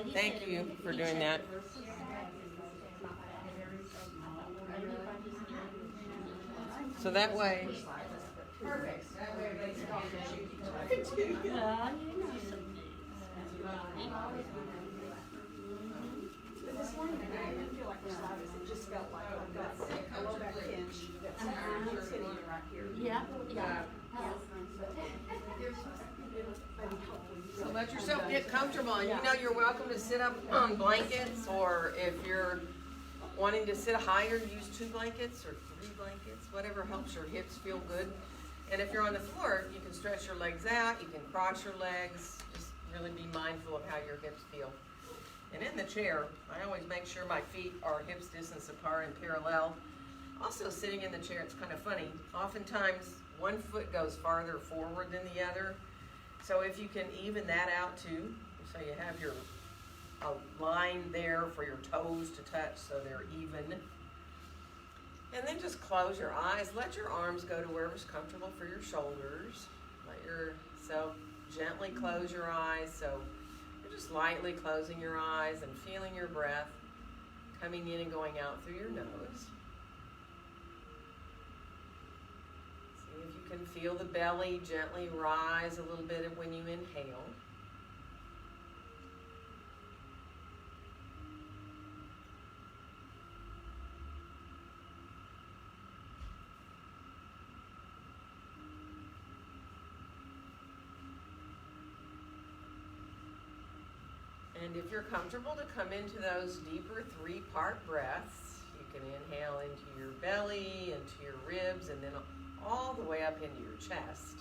Thank you for doing that. So that way. Perfect. That way everybody's talking to you. Well, you know some But this morning, I didn't feel like Rosales. It just felt like I've got a low back pinch that's hitting me right here. Yeah, yeah. So let yourself get comfortable, and you know you're welcome to sit up on blankets, or if you're wanting to sit higher, use 2 blankets or 3 blankets, whatever helps your hips feel good. And if you're on the floor, you can stretch your legs out, you can cross your legs, just really be mindful of how your hips feel. And in the chair, I always make sure my feet are hips distance apart and parallel. Also sitting in the chair, it's kind of funny. Oftentimes, one foot goes farther forward than the other. So if you can even that out too, so you have your line there for your toes to touch so they're even. And then just close your eyes. Let your arms go to wherever's comfortable for your shoulders. Let yourself gently close your eyes. So you're just lightly closing your eyes and feeling your breath coming in and going out through your nose. See if you can feel the belly gently rise a little bit when you inhale. And if you're comfortable to come into those deeper 3-part breaths, you can inhale into your belly, into your ribs, and then all the way up into your chest.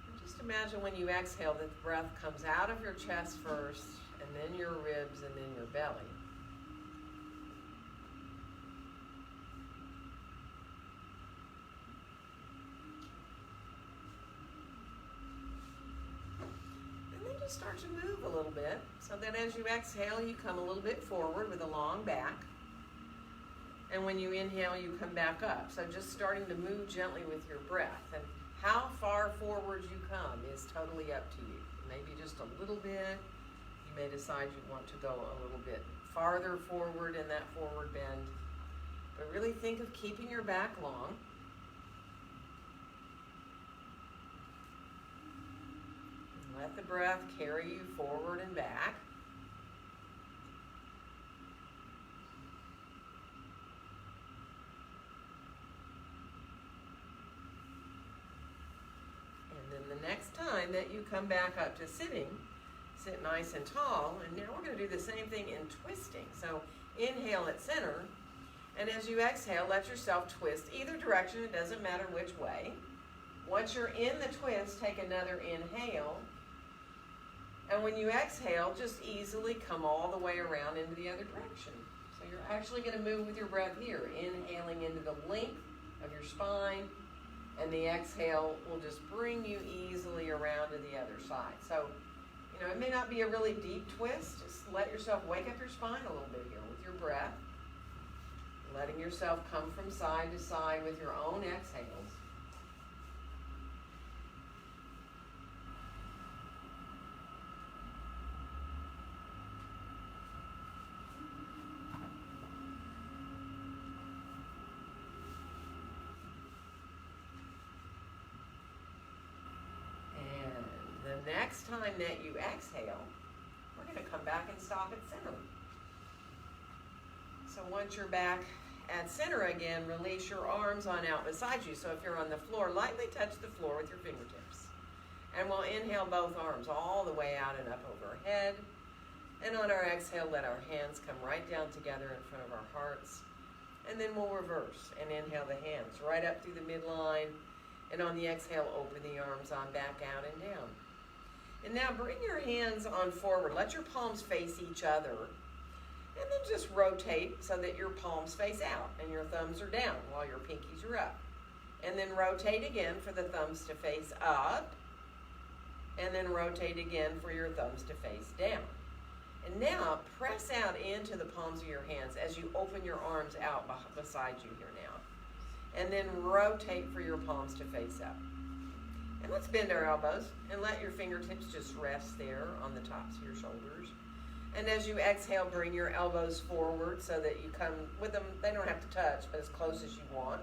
And just imagine when you exhale that the breath comes out of your chest first, and then your ribs, and then your belly. Start to move a little bit so that as you exhale you come a little bit forward with a long back, and when you inhale you come back up. So just starting to move gently with your breath, and how far forward you come is totally up to you. Maybe just a little bit. You may decide you want to go a little bit farther forward in that forward bend, but really think of keeping your back long. Let the breath carry you forward and back. And then the next time that you come back up to sitting, sit nice and tall. And now we're going to do the same thing in twisting. So inhale at center, and as you exhale, let yourself twist either direction. It doesn't matter which way. Once you're in the twist, take another inhale. And when you exhale, just easily come all the way around into the other direction. So you're actually going to move with your breath here, inhaling into the length of your spine, and the exhale will just bring you easily around to the other side. So, you know, it may not be a really deep twist. Just let yourself wake up your spine a little bit here with your breath, letting yourself come from side to side with your own exhales. Next time that you exhale, we're going to come back and stop at center. So once you're back at center again, release your arms on out beside you. So if you're on the floor, lightly touch the floor with your fingertips. And we'll inhale both arms all the way out and up overhead. And on our exhale, let our hands come right down together in front of our hearts. And then we'll reverse and inhale the hands right up through the midline. And on the exhale, open the arms on back out and down. And now bring your hands on forward. Let your palms face each other. And then just rotate so that your palms face out and your thumbs are down while your pinkies are up. And then rotate again for the thumbs to face up. And then rotate again for your thumbs to face down. And now press out into the palms of your hands as you open your arms out beside you here now. And then rotate for your palms to face up. And let's bend our elbows and let your fingertips just rest there on the tops of your shoulders. And as you exhale, bring your elbows forward so that you come with them. They don't have to touch, but as close as you want.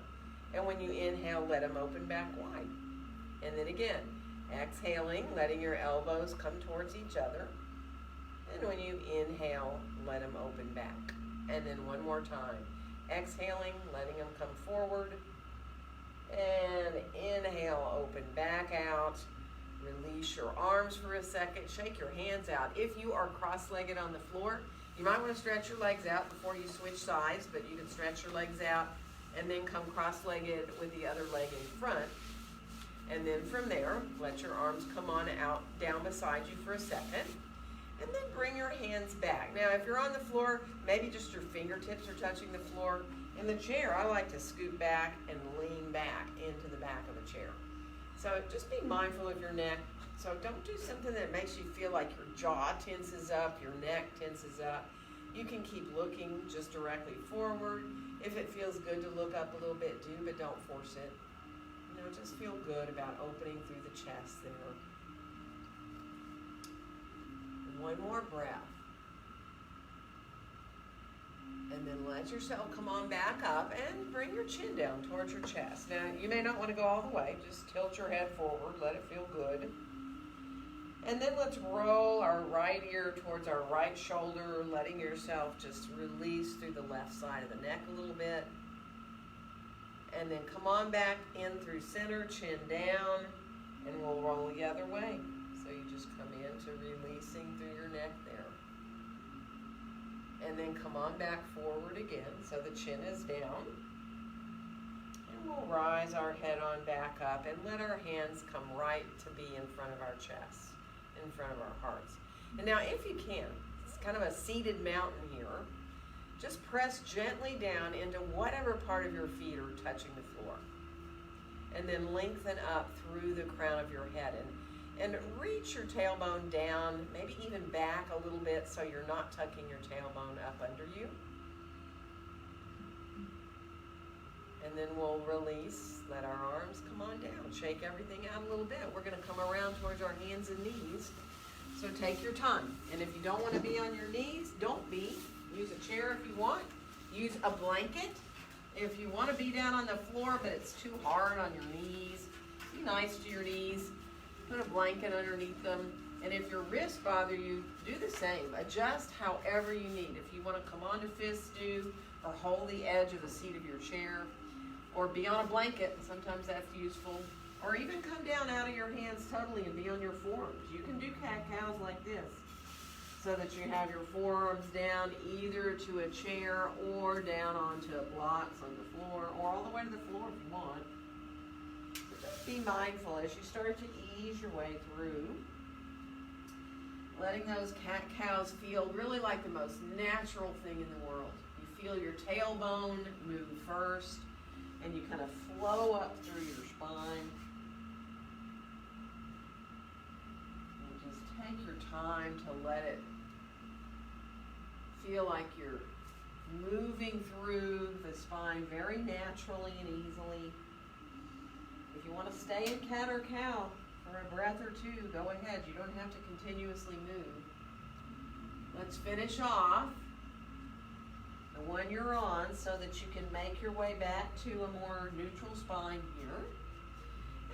And when you inhale, let them open back wide. And then again, exhaling, letting your elbows come towards each other. And when you inhale, let them open back. And then one more time. Exhaling, letting them come forward. And inhale, open back out. Release your arms for a second. Shake your hands out. If you are cross-legged on the floor, you might want to stretch your legs out before you switch sides, but you can stretch your legs out and then come cross-legged with the other leg in front. And then from there, let your arms come on out, down beside you for a second. And then bring your hands back. Now, if you're on the floor, maybe just your fingertips are touching the floor. In the chair, I like to scoot back and lean back into the back of the chair. So just be mindful of your neck. So don't do something that makes you feel like your jaw tenses up, your neck tenses up. You can keep looking just directly forward. If it feels good to look up a little bit, do, but don't force it. You know, just feel good about opening through the chest there. And one more breath. And then let yourself come on back up and bring your chin down towards your chest. Now, you may not want to go all the way. Just tilt your head forward. Let it feel good. And then let's roll our right ear towards our right shoulder, letting yourself just release through the left side of the neck a little bit. And then come on back in through center, chin down, and we'll roll the other way. So you just come into releasing through your neck there. And then come on back forward again, so the chin is down. And we'll rise our head on back up and let our hands come right to be in front of our chest, in front of our hearts. And now if you can, it's kind of a seated mountain here, just press gently down into whatever part of your feet are touching the floor. And then lengthen up through the crown of your head. And reach your tailbone down, maybe even back a little bit so you're not tucking your tailbone up under you. And then we'll release, let our arms come on down. Shake everything out a little bit. We're going to come around towards our hands and knees. So take your time. And if you don't want to be on your knees, don't be. Use a chair if you want. Use a blanket if you want to be down on the floor, but it's too hard on your knees. Be nice to your knees. Put a blanket underneath them. And if your wrists bother you, do the same. Adjust however you need. If you want to come onto fist stew or hold the edge of the seat of your chair or be on a blanket, sometimes that's useful. Or even come down out of your hands totally and be on your forearms. You can do cat-cows like this so that you have your forearms down either to a chair or down onto blocks on the floor or all the way to the floor if you want. Be mindful as you start to ease your way through, letting those cat-cows feel really like the most natural thing in the world. You feel your tailbone move first, and you kind of flow up through your spine. And just take your time to let it feel like you're moving through the spine very naturally and easily. If you want to stay in cat or cow for a breath or two, go ahead. You don't have to continuously move. Let's finish off the one you're on so that you can make your way back to a more neutral spine here.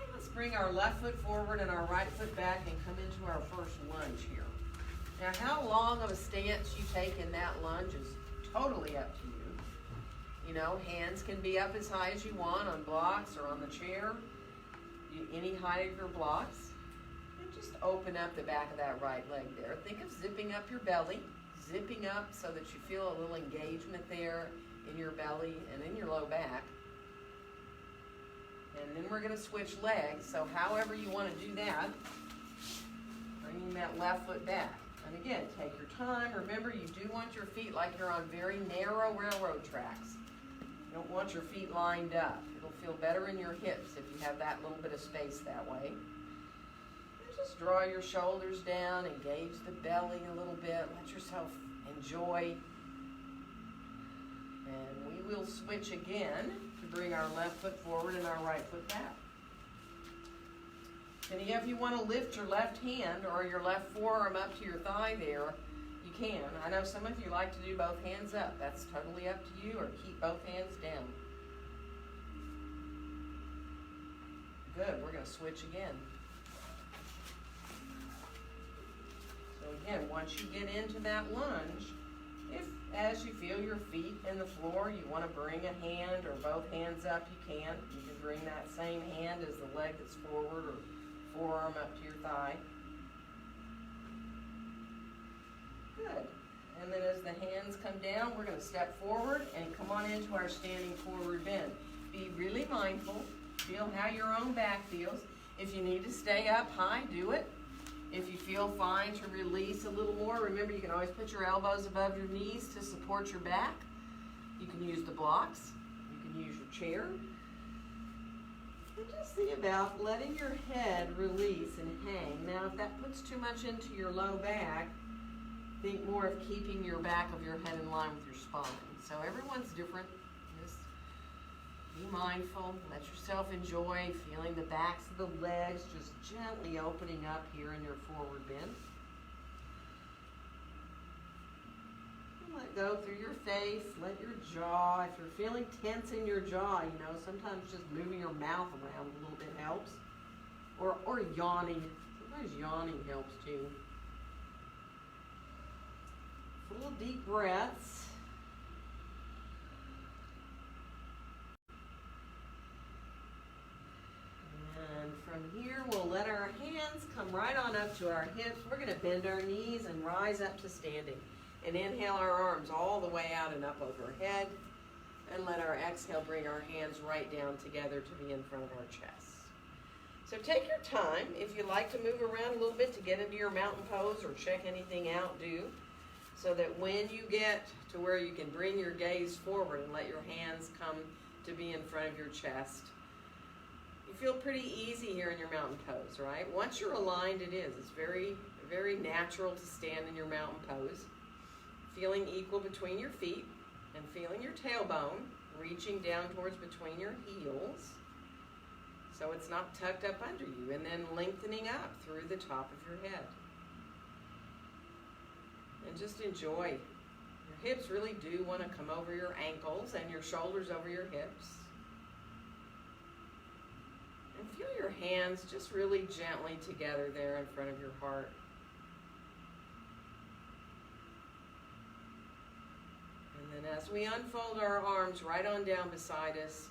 And let's bring our left foot forward and our right foot back and come into our first lunge here. Now, how long of a stance you take in that lunge is totally up to you. You know, hands can be up as high as you want on blocks or on the chair. Any height of your blocks. And just open up the back of that right leg there. Think of zipping up your belly. Zipping up so that you feel a little engagement there in your belly and in your low back. And then we're going to switch legs. So however you want to do that, bringing that left foot back. And again, take your time. Remember, you do want your feet like you're on very narrow railroad tracks. You don't want your feet lined up. It'll feel better in your hips if you have that little bit of space that way. And just draw your shoulders down, engage the belly a little bit, let yourself enjoy. And we will switch again to bring our left foot forward and our right foot back. If any of you want to lift your left hand or your left forearm up to your thigh there, you can. I know some of you like to do both hands up. That's totally up to you, or keep both hands down. Good, we're going to switch again. So again, once you get into that lunge, if as you feel your feet in the floor, you want to bring a hand or both hands up, you can. You can bring that same hand as the leg that's forward or forearm up to your thigh. Good. And then as the hands come down, we're going to step forward and come on into our standing forward bend. Be really mindful. Feel how your own back feels. If you need to stay up high, do it. If you feel fine to release a little more, remember you can always put your elbows above your knees to support your back. You can use the blocks. You can use your chair. And just think about letting your head release and hang. Now, if that puts too much into your low back, think more of keeping your back of your head in line with your spine. So everyone's different. Just be mindful. Let yourself enjoy feeling the backs of the legs just gently opening up here in your forward bend. Let go through your face, let your jaw, if you're feeling tense in your jaw, you know, sometimes just moving your mouth around a little bit helps. Or yawning. Sometimes yawning helps too. Full deep breaths. And from here, we'll let our hands come right on up to our hips. We're going to bend our knees and rise up to standing. And inhale our arms all the way out and up overhead. And let our exhale bring our hands right down together to be in front of our chest. So take your time. If you like to move around a little bit to get into your mountain pose or check anything out, do. So that when you get to where you can bring your gaze forward and let your hands come to be in front of your chest, you feel pretty easy here in your mountain pose, right? Once you're aligned, it is. It's very, very natural to stand in your mountain pose. Feeling equal between your feet and feeling your tailbone reaching down towards between your heels so it's not tucked up under you, and then lengthening up through the top of your head. And just enjoy. Your hips really do want to come over your ankles and your shoulders over your hips. And feel your hands just really gently together there in front of your heart. And then as we unfold our arms right on down beside us,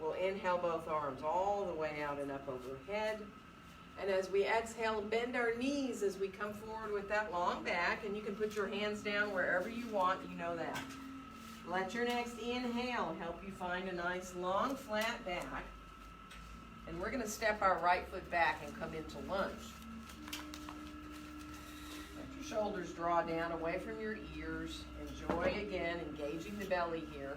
we'll inhale both arms all the way out and up overhead. And as we exhale, bend our knees as we come forward with that long back. And you can put your hands down wherever you want, you know that. Let your next inhale help you find a nice long flat back. And we're going to step our right foot back and come into lunge. Let your shoulders draw down away from your ears. Enjoy again, engaging the belly here.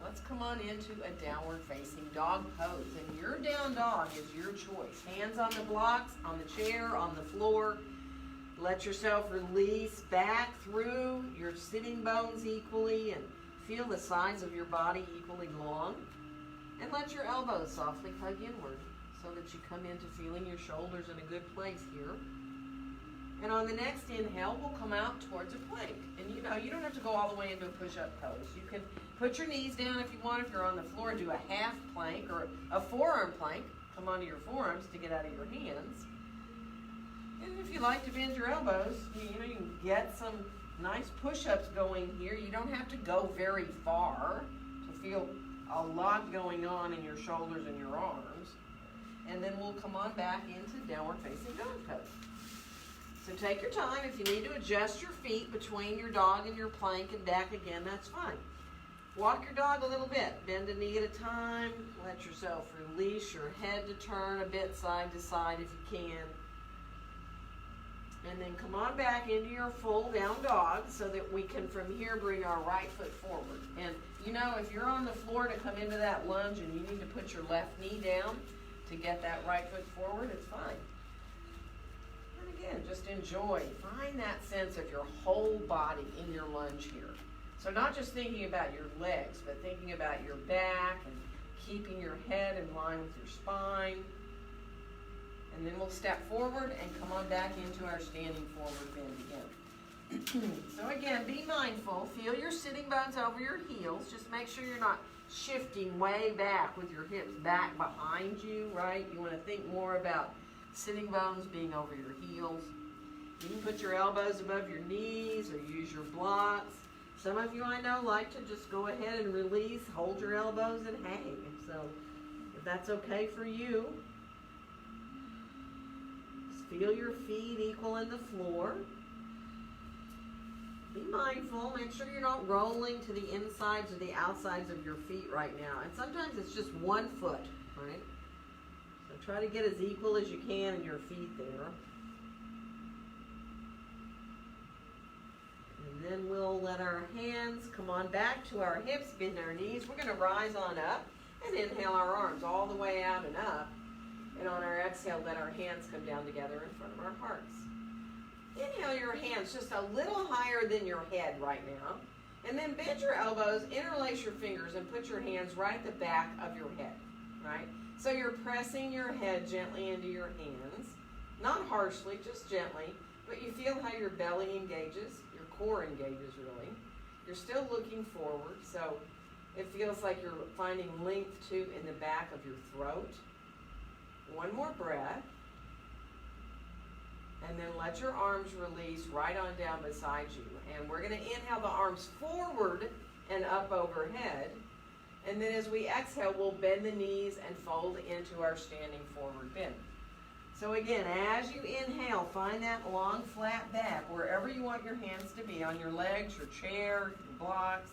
Let's come on into a downward facing dog pose. And your down dog is your choice. Hands on the blocks, on the chair, on the floor. Let yourself release back through your sitting bones equally and feel the sides of your body equally long. And let your elbows softly hug inward so that you come into feeling your shoulders in a good place here. And on the next inhale, we'll come out towards a plank. And you know, you don't have to go all the way into a push-up pose. You can put your knees down if you want. If you're on the floor, do a half plank or a forearm plank. Come onto your forearms to get out of your hands. And if you like to bend your elbows, you know, you can get some nice push-ups going here. You don't have to go very far to feel a lot going on in your shoulders and your arms. And then we'll come on back into downward facing dog pose. So take your time. If you need to adjust your feet between your dog and your plank and back again, that's fine. Walk your dog a little bit. Bend a knee at a time. Let yourself release your head to turn a bit side to side if you can. And then come on back into your full down dog so that we can from here bring our right foot forward. And you know, if you're on the floor to come into that lunge and you need to put your left knee down to get that right foot forward, it's fine. And again, just enjoy. Find that sense of your whole body in your lunge here. So not just thinking about your legs, but thinking about your back and keeping your head in line with your spine. And then we'll step forward and come on back into our standing forward bend again. So again, be mindful. Feel your sitting bones over your heels. Just make sure you're not shifting way back with your hips back behind you, right? You want to think more about sitting bones being over your heels. You can put your elbows above your knees or use your blocks. Some of you I know like to just go ahead and release, hold your elbows and hang. So if that's okay for you, just feel your feet equal in the floor. Be mindful, make sure you're not rolling to the insides or the outsides of your feet right now. And sometimes it's just one foot, right? So try to get as equal as you can in your feet there. And then we'll let our hands come on back to our hips, bend our knees. We're going to rise on up and inhale our arms all the way out and up. And on our exhale, let our hands come down together in front of our hearts. Inhale your hands just a little higher than your head right now. And then bend your elbows, interlace your fingers, and put your hands right at the back of your head, right? So you're pressing your head gently into your hands. Not harshly, just gently. But you feel how your belly engages, your core engages really. You're still looking forward, so it feels like you're finding length too in the back of your throat. One more breath. And then let your arms release right on down beside you. And we're going to inhale the arms forward and up overhead. And then as we exhale, we'll bend the knees and fold into our standing forward bend. So again, as you inhale, find that long, flat back, wherever you want your hands to be, on your legs, your chair, your blocks.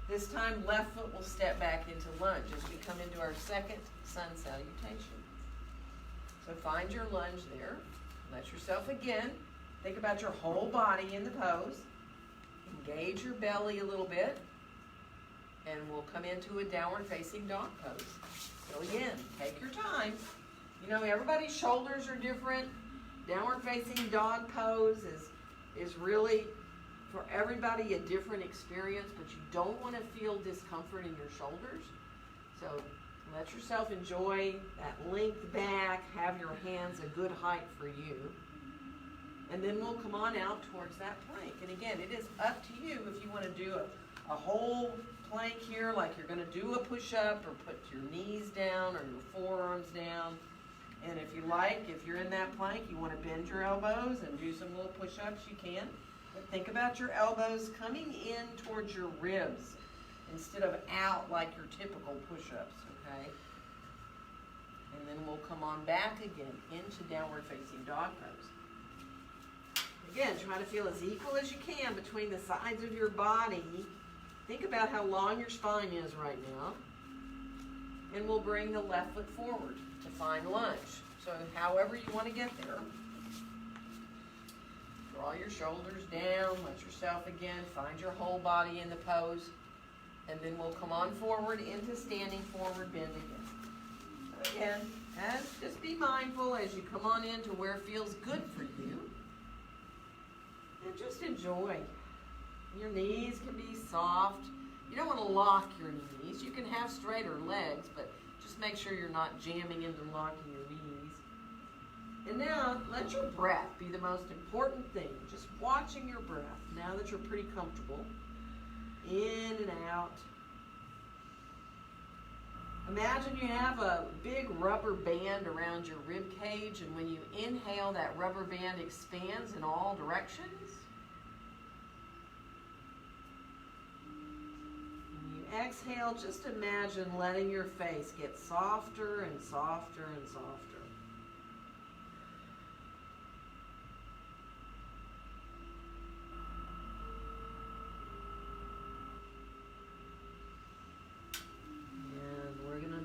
This time, left foot will step back into lunge as we come into our second sun salutation. So find your lunge there. Let yourself again, think about your whole body in the pose. Engage your belly a little bit. And we'll come into a downward facing dog pose. So again, take your time. You know, everybody's shoulders are different. Downward facing dog pose is really, for everybody, a different experience, but you don't want to feel discomfort in your shoulders. So let yourself enjoy that length back, have your hands a good height for you. And then we'll come on out towards that plank. And again, it is up to you if you want to do a whole plank here, like you're going to do a push-up, or put your knees down or your forearms down. And if you like, if you're in that plank, you want to bend your elbows and do some little push-ups, you can. But think about your elbows coming in towards your ribs instead of out like your typical push-ups. Okay? And then we'll come on back again into downward facing dog pose. Again, try to feel as equal as you can between the sides of your body. Think about how long your spine is right now. And we'll bring the left foot forward to find lunge. So however you want to get there. Draw your shoulders down, let yourself again find your whole body in the pose. And then we'll come on forward into standing forward bend again. So again, and just be mindful as you come on into where it feels good for you. And just enjoy. Your knees can be soft. You don't want to lock your knees. You can have straighter legs, but just make sure you're not jamming into locking your knees. And now, let your breath be the most important thing. Just watching your breath now that you're pretty comfortable. In and out. Imagine you have a big rubber band around your rib cage, and when you inhale, that rubber band expands in all directions. When you exhale, just imagine letting your face get softer and softer and softer.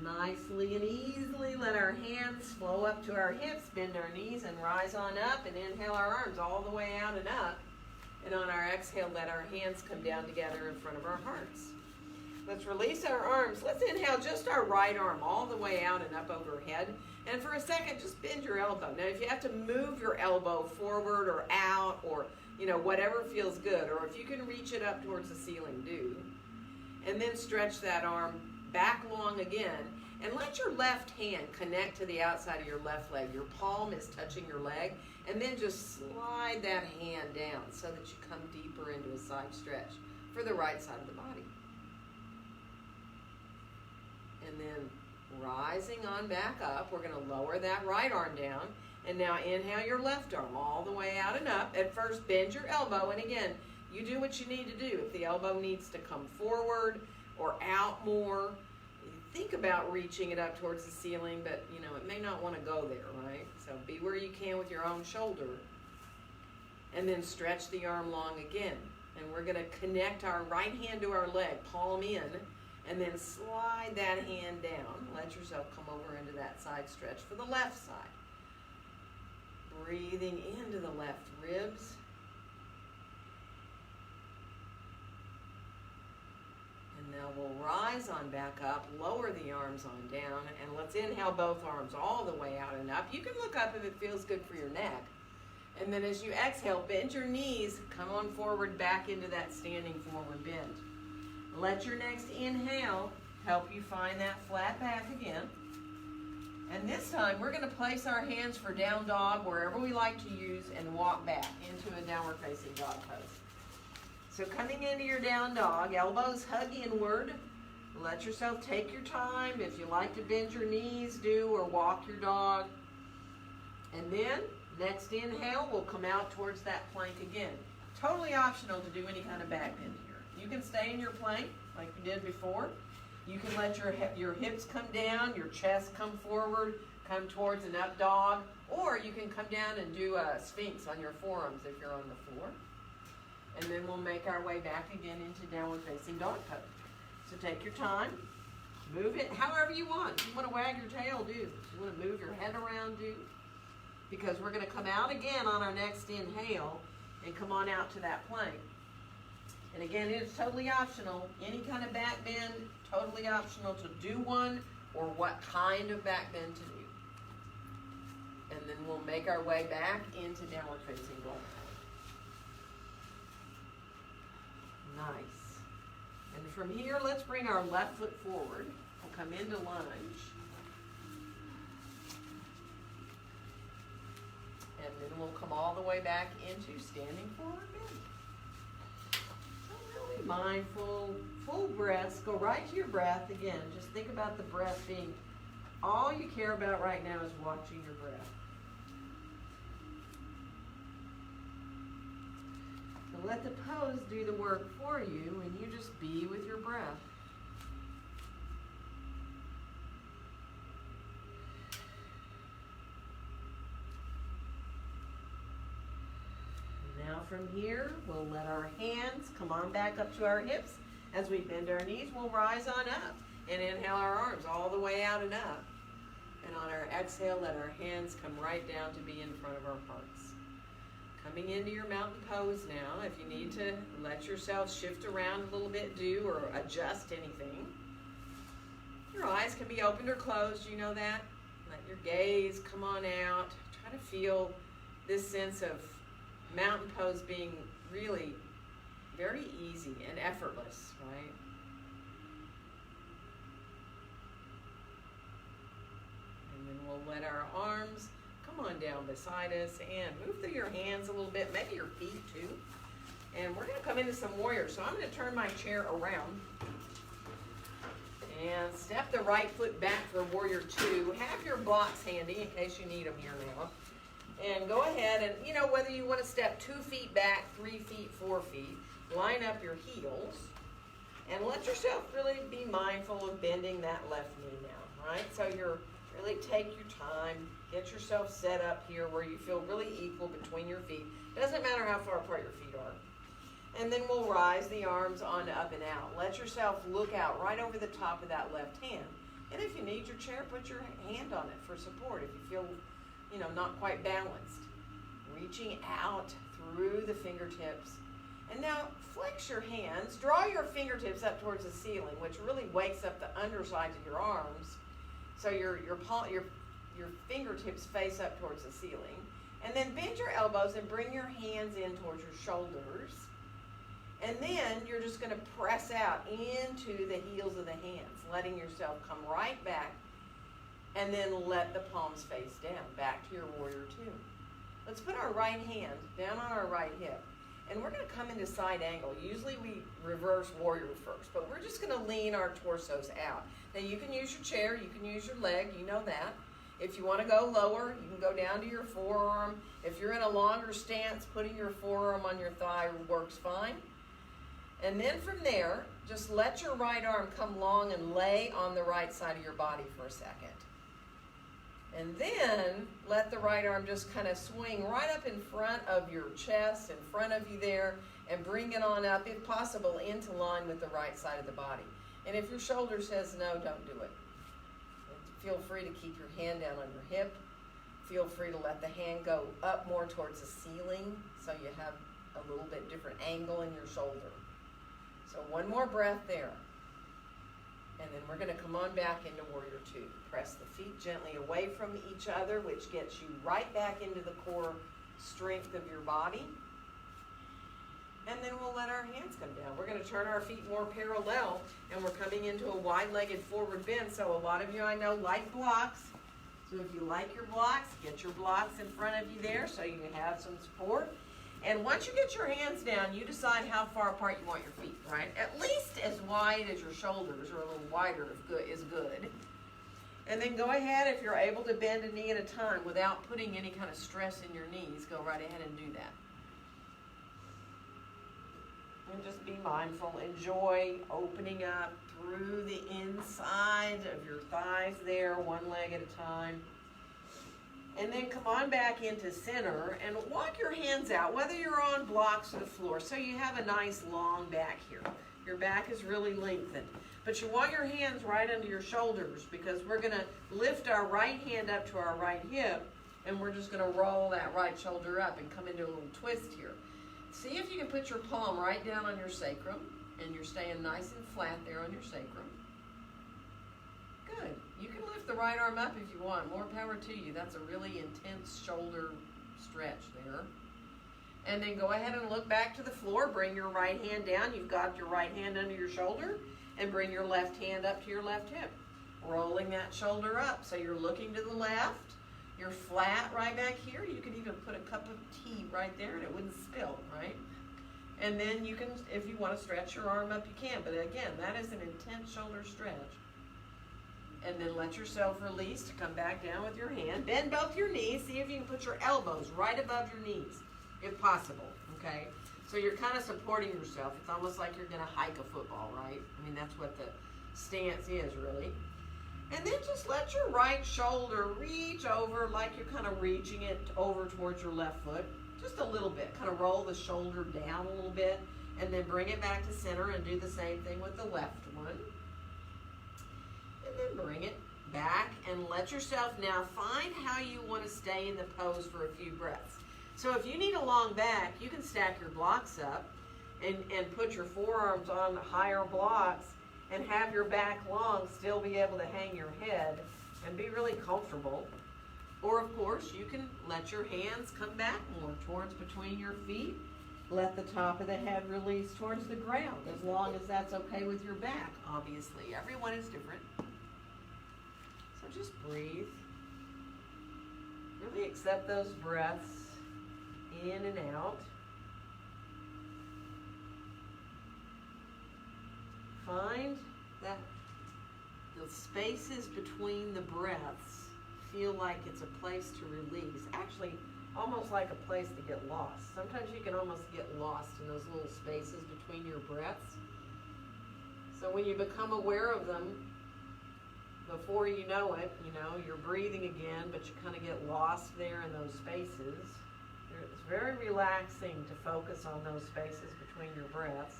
Nicely and easily let our hands flow up to our hips, bend our knees, and rise on up, and inhale our arms all the way out and up. And on our exhale, let our hands come down together in front of our hearts. Let's release our arms. Let's inhale just our right arm all the way out and up overhead. And for a second, just bend your elbow. Now, if you have to move your elbow forward or out, or whatever feels good, or if you can reach it up towards the ceiling, do. And then stretch that arm back long again. And let your left hand connect to the outside of your left leg. Your palm is touching your leg. And then just slide that hand down so that you come deeper into a side stretch for the right side of the body. And then rising on back up, we're going to lower that right arm down. And now inhale your left arm all the way out and up. At first, bend your elbow. And again, you do what you need to do. If the elbow needs to come forward or out more, think about reaching it up towards the ceiling, but you know, it may not want to go there, right? So be where you can with your own shoulder. And then stretch the arm long again. And we're going to connect our right hand to our leg, palm in, and then slide that hand down. Let yourself come over into that side stretch for the left side. Breathing into the left ribs. And now we'll rise on back up, lower the arms on down, and let's inhale both arms all the way out and up. You can look up if it feels good for your neck. And then as you exhale, bend your knees, come on forward back into that standing forward bend. Let your next inhale help you find that flat back again. And this time we're going to place our hands for down dog wherever we like to use and walk back into a downward facing dog pose. So coming into your down dog, elbows hug inward. Let yourself take your time. If you like to bend your knees, do, or walk your dog. And then next inhale, we'll come out towards that plank again. Totally optional to do any kind of back bend here. You can stay in your plank like you did before. You can let your hips come down, your chest come forward, come towards an up dog, or you can come down and do a sphinx on your forearms if you're on the floor. And then we'll make our way back again into downward facing dog pose. So take your time, move it however you want. If you want to wag your tail, do. If you want to move your head around, do. Because we're going to come out again on our next inhale and come on out to that plank. And again, it is totally optional. Any kind of back bend, totally optional to do one or what kind of back bend to do. And then we'll make our way back into downward facing dog. Nice. And from here, let's bring our left foot forward. We'll come into lunge. And then we'll come all the way back into standing forward bend. So really mindful, full breaths. Go right to your breath again. Just think about the breath being all you care about right now is watching your breath. So let the pose do the work for you, and you just be with your breath. Now from here, we'll let our hands come on back up to our hips. As we bend our knees, we'll rise on up and inhale our arms all the way out and up. And on our exhale, let our hands come right down to be in front of our hearts. Coming into your mountain pose now. If you need to let yourself shift around a little bit, do, or adjust anything. Your eyes can be opened or closed, you know that. Let your gaze come on out. Try to feel this sense of mountain pose being really very easy and effortless, right? And then we'll let our arms come on down beside us and move through your hands a little bit, maybe your feet too. And we're going to come into some warrior. So I'm going to turn my chair around and step the right foot back for warrior 2. Have your blocks handy in case you need them here now. And go ahead and, you know, whether you want to step 2 feet back, 3 feet, 4 feet, line up your heels and let yourself really be mindful of bending that left knee now, right? So you're really take your time, get yourself set up here where you feel really equal between your feet. Doesn't matter how far apart your feet are. And then we'll rise the arms on up and out. Let yourself look out right over the top of that left hand. And if you need your chair, put your hand on it for support if you feel, you know, not quite balanced. Reaching out through the fingertips. And now flex your hands. Draw your fingertips up towards the ceiling, which really wakes up the undersides of your arms. So your fingertips face up towards the ceiling. And then bend your elbows and bring your hands in towards your shoulders. And then you're just going to press out into the heels of the hands, letting yourself come right back And then let the palms face down, back to your warrior two. Let's put our right hand down on our right hip. And we're going to come into side angle. Usually we reverse warrior first, but we're just going to lean our torsos out. Now you can use your chair, you can use your leg, you know that. If you want to go lower, you can go down to your forearm. If you're in a longer stance, putting your forearm on your thigh works fine. And then from there, just let your right arm come long and lay on the right side of your body for a second. And then let the right arm just kind of swing right up in front of your chest, in front of you there, and bring it on up, if possible, into line with the right side of the body. And if your shoulder says no, don't do it. Feel free to keep your hand down on your hip. Feel free to let the hand go up more towards the ceiling so you have a little bit different angle in your shoulder. So one more breath there. And then we're going to come on back into warrior two. Press the feet gently away from each other, which gets you right back into the core strength of your body. And then we'll let our hands come down. We're going to turn our feet more parallel, and we're coming into a wide-legged forward bend. So a lot of you I know like blocks. So if you like your blocks, get your blocks in front of you there so you can have some support. And once you get your hands down, you decide how far apart you want your feet, right? At least as wide as your shoulders, or a little wider is good. And then go ahead, if you're able to bend a knee at a time without putting any kind of stress in your knees, go right ahead and do that. And just be mindful. Enjoy opening up through the inside of your thighs there, one leg at a time. And then come on back into center and walk your hands out, whether you're on blocks or the floor, so you have a nice long back here. Your back is really lengthened. But you want your hands right under your shoulders, because we're going to lift our right hand up to our right hip, and we're just going to roll that right shoulder up and come into a little twist here. See if you can put your palm right down on your sacrum, and you're staying nice and flat there on your sacrum. Good. You can lift the right arm up if you want. More power to you. That's a really intense shoulder stretch there. And then go ahead and look back to the floor. Bring your right hand down. You've got your right hand under your shoulder. And bring your left hand up to your left hip. Rolling that shoulder up. So you're looking to the left. You're flat right back here. You could even put a cup of tea right there and it wouldn't spill, right? And then you can, if you want to stretch your arm up, you can. But again, that is an intense shoulder stretch. And then let yourself release to come back down with your hand. Bend both your knees. See if you can put your elbows right above your knees, if possible, okay? So you're kind of supporting yourself. It's almost like you're going to hike a football, right? I mean, that's what the stance is, really. And then just let your right shoulder reach over like you're kind of reaching it over towards your left foot. Just a little bit. Kind of roll the shoulder down a little bit. And then bring it back to center and do the same thing with the left one. And then bring it back and let yourself now find how you want to stay in the pose for a few breaths. So if you need a long back, you can stack your blocks up and put your forearms on higher blocks and have your back long, still be able to hang your head and be really comfortable. Or of course, you can let your hands come back more towards between your feet. Let the top of the head release towards the ground, as long as that's okay with your back, obviously. Everyone is different. So just breathe. Really accept those breaths in and out. Find that the spaces between the breaths feel like it's a place to release. Actually, almost like a place to get lost. Sometimes you can almost get lost in those little spaces between your breaths. So when you become aware of them, before you know it, you're breathing again, but you kind of get lost there in those spaces. It's very relaxing to focus on those spaces between your breaths.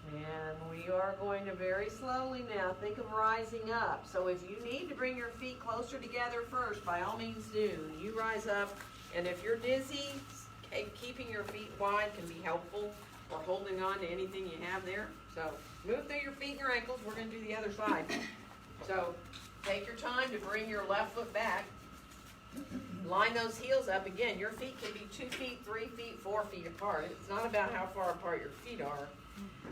And we are going to very slowly now think of rising up. So if you need to bring your feet closer together first, by all means do. You rise up, and if you're dizzy, keeping your feet wide can be helpful, or holding on to anything you have there. So move through your feet and your ankles. We're going to do the other side. So take your time to bring your left foot back. Line those heels up. Again, your feet can be 2 feet, 3 feet, 4 feet apart. It's not about how far apart your feet are.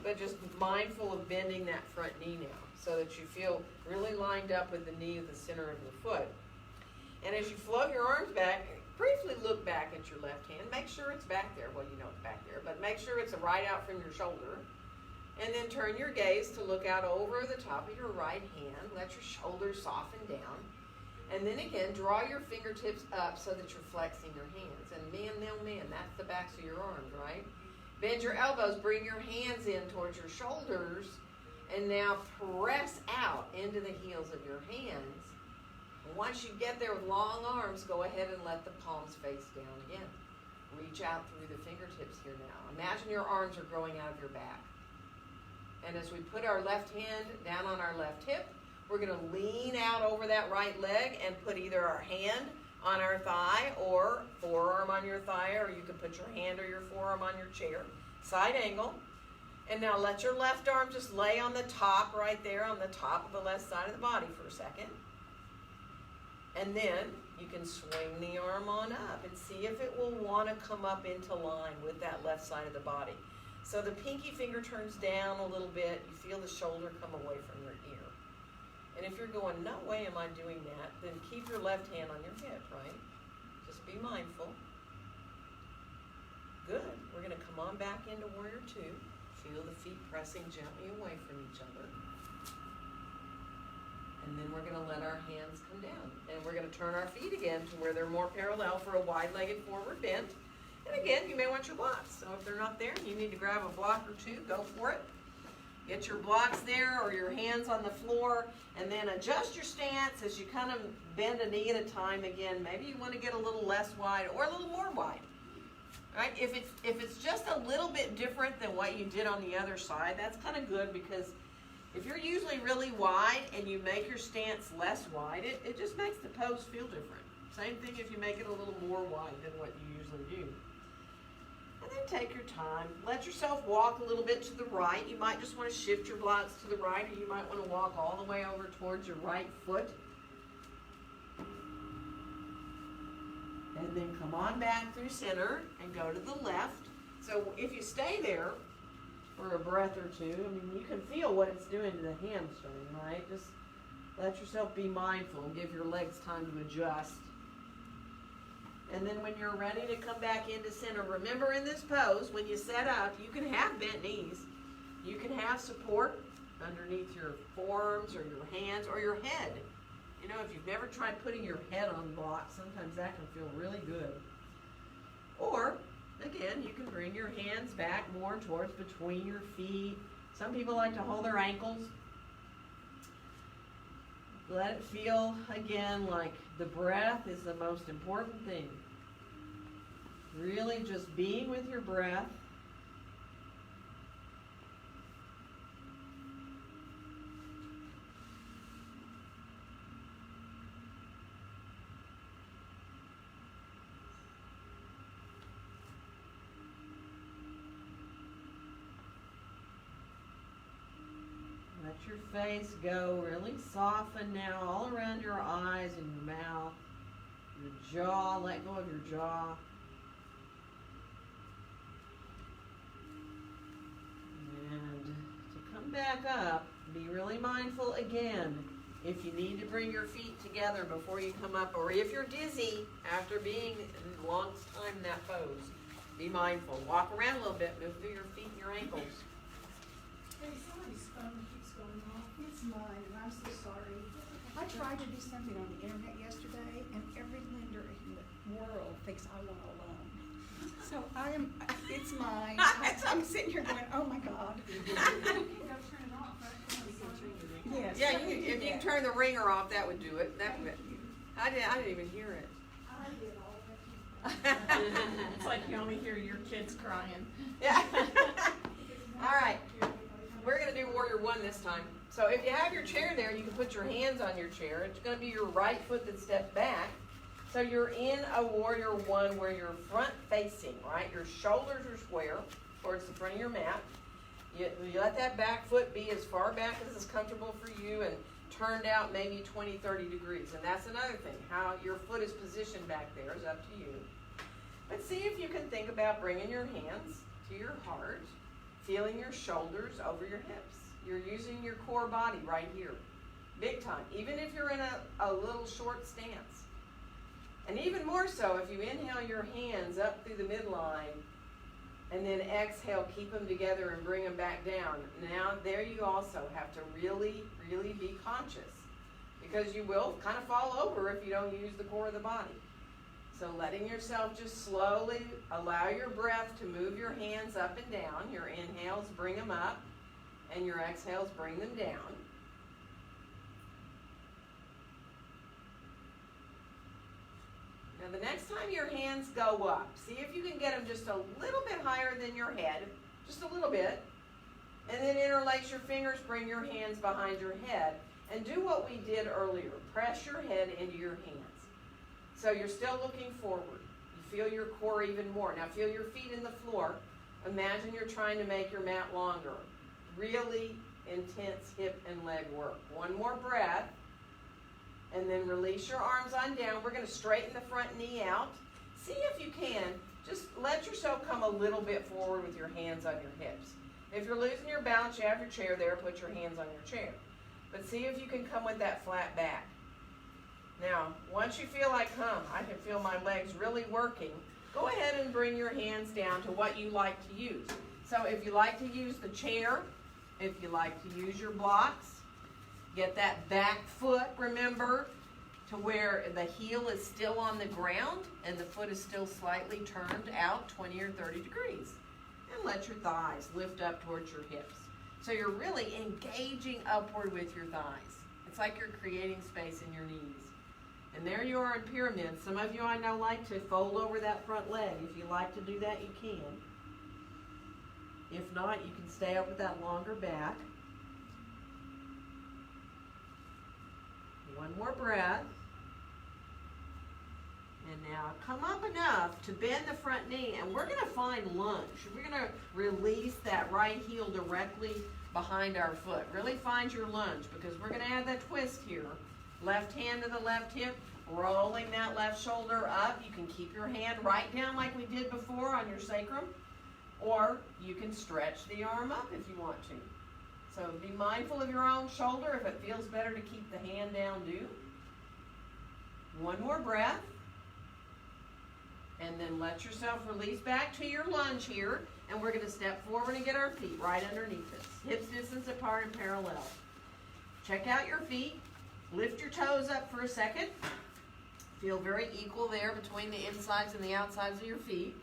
but just mindful of bending that front knee now so that you feel really lined up with the knee at the center of the foot. And as you float your arms back, briefly look back at your left hand. Make sure it's back there. Well, you know it's back there, but make sure it's right out from your shoulder. And then turn your gaze to look out over the top of your right hand. Let your shoulders soften down. And then again, draw your fingertips up so that you're flexing your hands. And man, that's the backs of your arms, right? Bend your elbows, bring your hands in towards your shoulders, and now press out into the heels of your hands. And once you get there with long arms, go ahead and let the palms face down again. Reach out through the fingertips here now. Imagine your arms are growing out of your back. And as we put our left hand down on our left hip, we're going to lean out over that right leg and put either our hand on our thigh or forearm on your thigh, or you can put your hand or your forearm on your chair. Side angle. And now let your left arm just lay on the top right there, on the top of the left side of the body for a second. And then you can swing the arm on up and see if it will want to come up into line with that left side of the body. So the pinky finger turns down a little bit. You feel the shoulder come away from your ear. And if you're going, no way am I doing that, then keep your left hand on your hip, right? Just be mindful. Good. We're going to come on back into Warrior Two. Feel the feet pressing gently away from each other. And then we're going to let our hands come down. And we're going to turn our feet again to where they're more parallel for a wide-legged forward bend. And again, you may want your blocks. So if they're not there, you need to grab a block or two, go for it. Get your blocks there or your hands on the floor, and then adjust your stance as you kind of bend a knee at a time again. Maybe you want to get a little less wide or a little more wide. All right? If it's just a little bit different than what you did on the other side, that's kind of good, because if you're usually really wide and you make your stance less wide, it just makes the pose feel different. Same thing if you make it a little more wide than what you usually do. And then take your time. Let yourself walk a little bit to the right. You might just want to shift your blocks to the right, or you might want to walk all the way over towards your right foot. And then come on back through center and go to the left. So if you stay there for a breath or two, I mean, you can feel what it's doing to the hamstring, right? Just let yourself be mindful and give your legs time to adjust. And then when you're ready to come back into center, remember in this pose, when you set up, you can have bent knees. You can have support underneath your forearms or your hands or your head. You know, if you've never tried putting your head on blocks, sometimes that can feel really good. Or, again, you can bring your hands back more towards between your feet. Some people like to hold their ankles. Let it feel, again, like the breath is the most important thing. Really just being with your breath. Let your face go, really soften now all around your eyes and your mouth, your jaw, let go of your jaw. And to come back up, be really mindful again. If you need to bring your feet together before you come up, or if you're dizzy after being a long time in that pose, be mindful. Walk around a little bit, move through your feet and your ankles. Hey, somebody's phone keeps going off. It's mine, and I'm so sorry. I tried to do something on the internet yesterday, and every lender in the world thinks I want a loan. So it's mine. I'm sitting here going, oh my God. Yes. Yeah, if you can turn the ringer off, that would do it. I didn't even hear it. I did all that. It's like you only hear your kids crying. Yeah. All right. We're going to do Warrior One this time. So if you have your chair there, you can put your hands on your chair. It's going to be your right foot that steps back. So you're in a Warrior One where you're front facing, right? Your shoulders are square towards the front of your mat. You let that back foot be as far back as is comfortable for you and turned out maybe 20, 30 degrees. And that's another thing. How your foot is positioned back there is up to you. But see if you can think about bringing your hands to your heart. feeling your shoulders over your hips. You're using your core body right here, big time, even if you're in a little short stance. And even more so if you inhale your hands up through the midline and then exhale, keep them together and bring them back down. Now there you also have to really, really be conscious, because you will kind of fall over if you don't use the core of the body. So letting yourself just slowly allow your breath to move your hands up and down. Your inhales bring them up, and your exhales bring them down. Now the next time your hands go up, see if you can get them just a little bit higher than your head, just a little bit. And then interlace your fingers, bring your hands behind your head, and do what we did earlier. Press your head into your hands. So you're still looking forward. You feel your core even more. Now feel your feet in the floor. Imagine you're trying to make your mat longer. Really intense hip and leg work. One more breath. And then release your arms on down. We're going to straighten the front knee out. See if you can. Just let yourself come a little bit forward with your hands on your hips. If you're losing your balance, you have your chair there. Put your hands on your chair. But see if you can come with that flat back. Now, once you feel like, I can feel my legs really working, go ahead and bring your hands down to what you like to use. So if you like to use the chair, if you like to use your blocks, get that back foot, remember, to where the heel is still on the ground and the foot is still slightly turned out 20 or 30 degrees. And let your thighs lift up towards your hips. So you're really engaging upward with your thighs. It's like you're creating space in your knees. And there you are in pyramid. Some of you I know like to fold over that front leg. If you like to do that, you can. If not, you can stay up with that longer back. One more breath. And now come up enough to bend the front knee, and we're going to find lunge. We're going to release that right heel directly behind our foot. Really find your lunge, because we're going to add that twist here. Left hand to the left hip, rolling that left shoulder up. You can keep your hand right down like we did before on your sacrum, or you can stretch the arm up if you want to. So be mindful of your own shoulder. If it feels better to keep the hand down, do. One more breath. And then let yourself release back to your lunge here. And we're going to step forward and get our feet right underneath us. Hips distance apart and parallel. Check out your feet. Lift your toes up for a second. Feel very equal there between the insides and the outsides of your feet.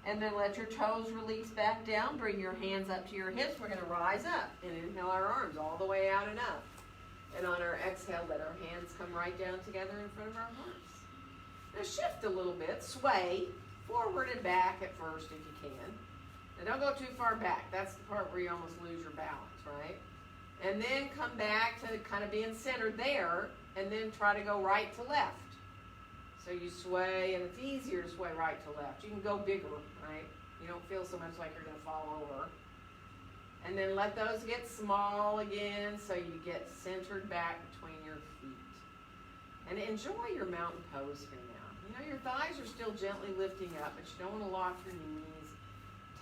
And then let your toes release back down. Bring your hands up to your hips. We're going to rise up and inhale our arms all the way out and up. And on our exhale, let our hands come right down together in front of our hearts. Now shift a little bit. Sway forward and back at first if you can. Now don't go too far back. That's the part where you almost lose your balance, right? And then come back to kind of being centered there, and then try to go right to left. So you sway, and it's easier to sway right to left. You can go bigger, right? You don't feel so much like you're going to fall over. And then let those get small again, so you get centered back between your feet. And enjoy your mountain pose here now. You know, your thighs are still gently lifting up, but you don't want to lock your knees.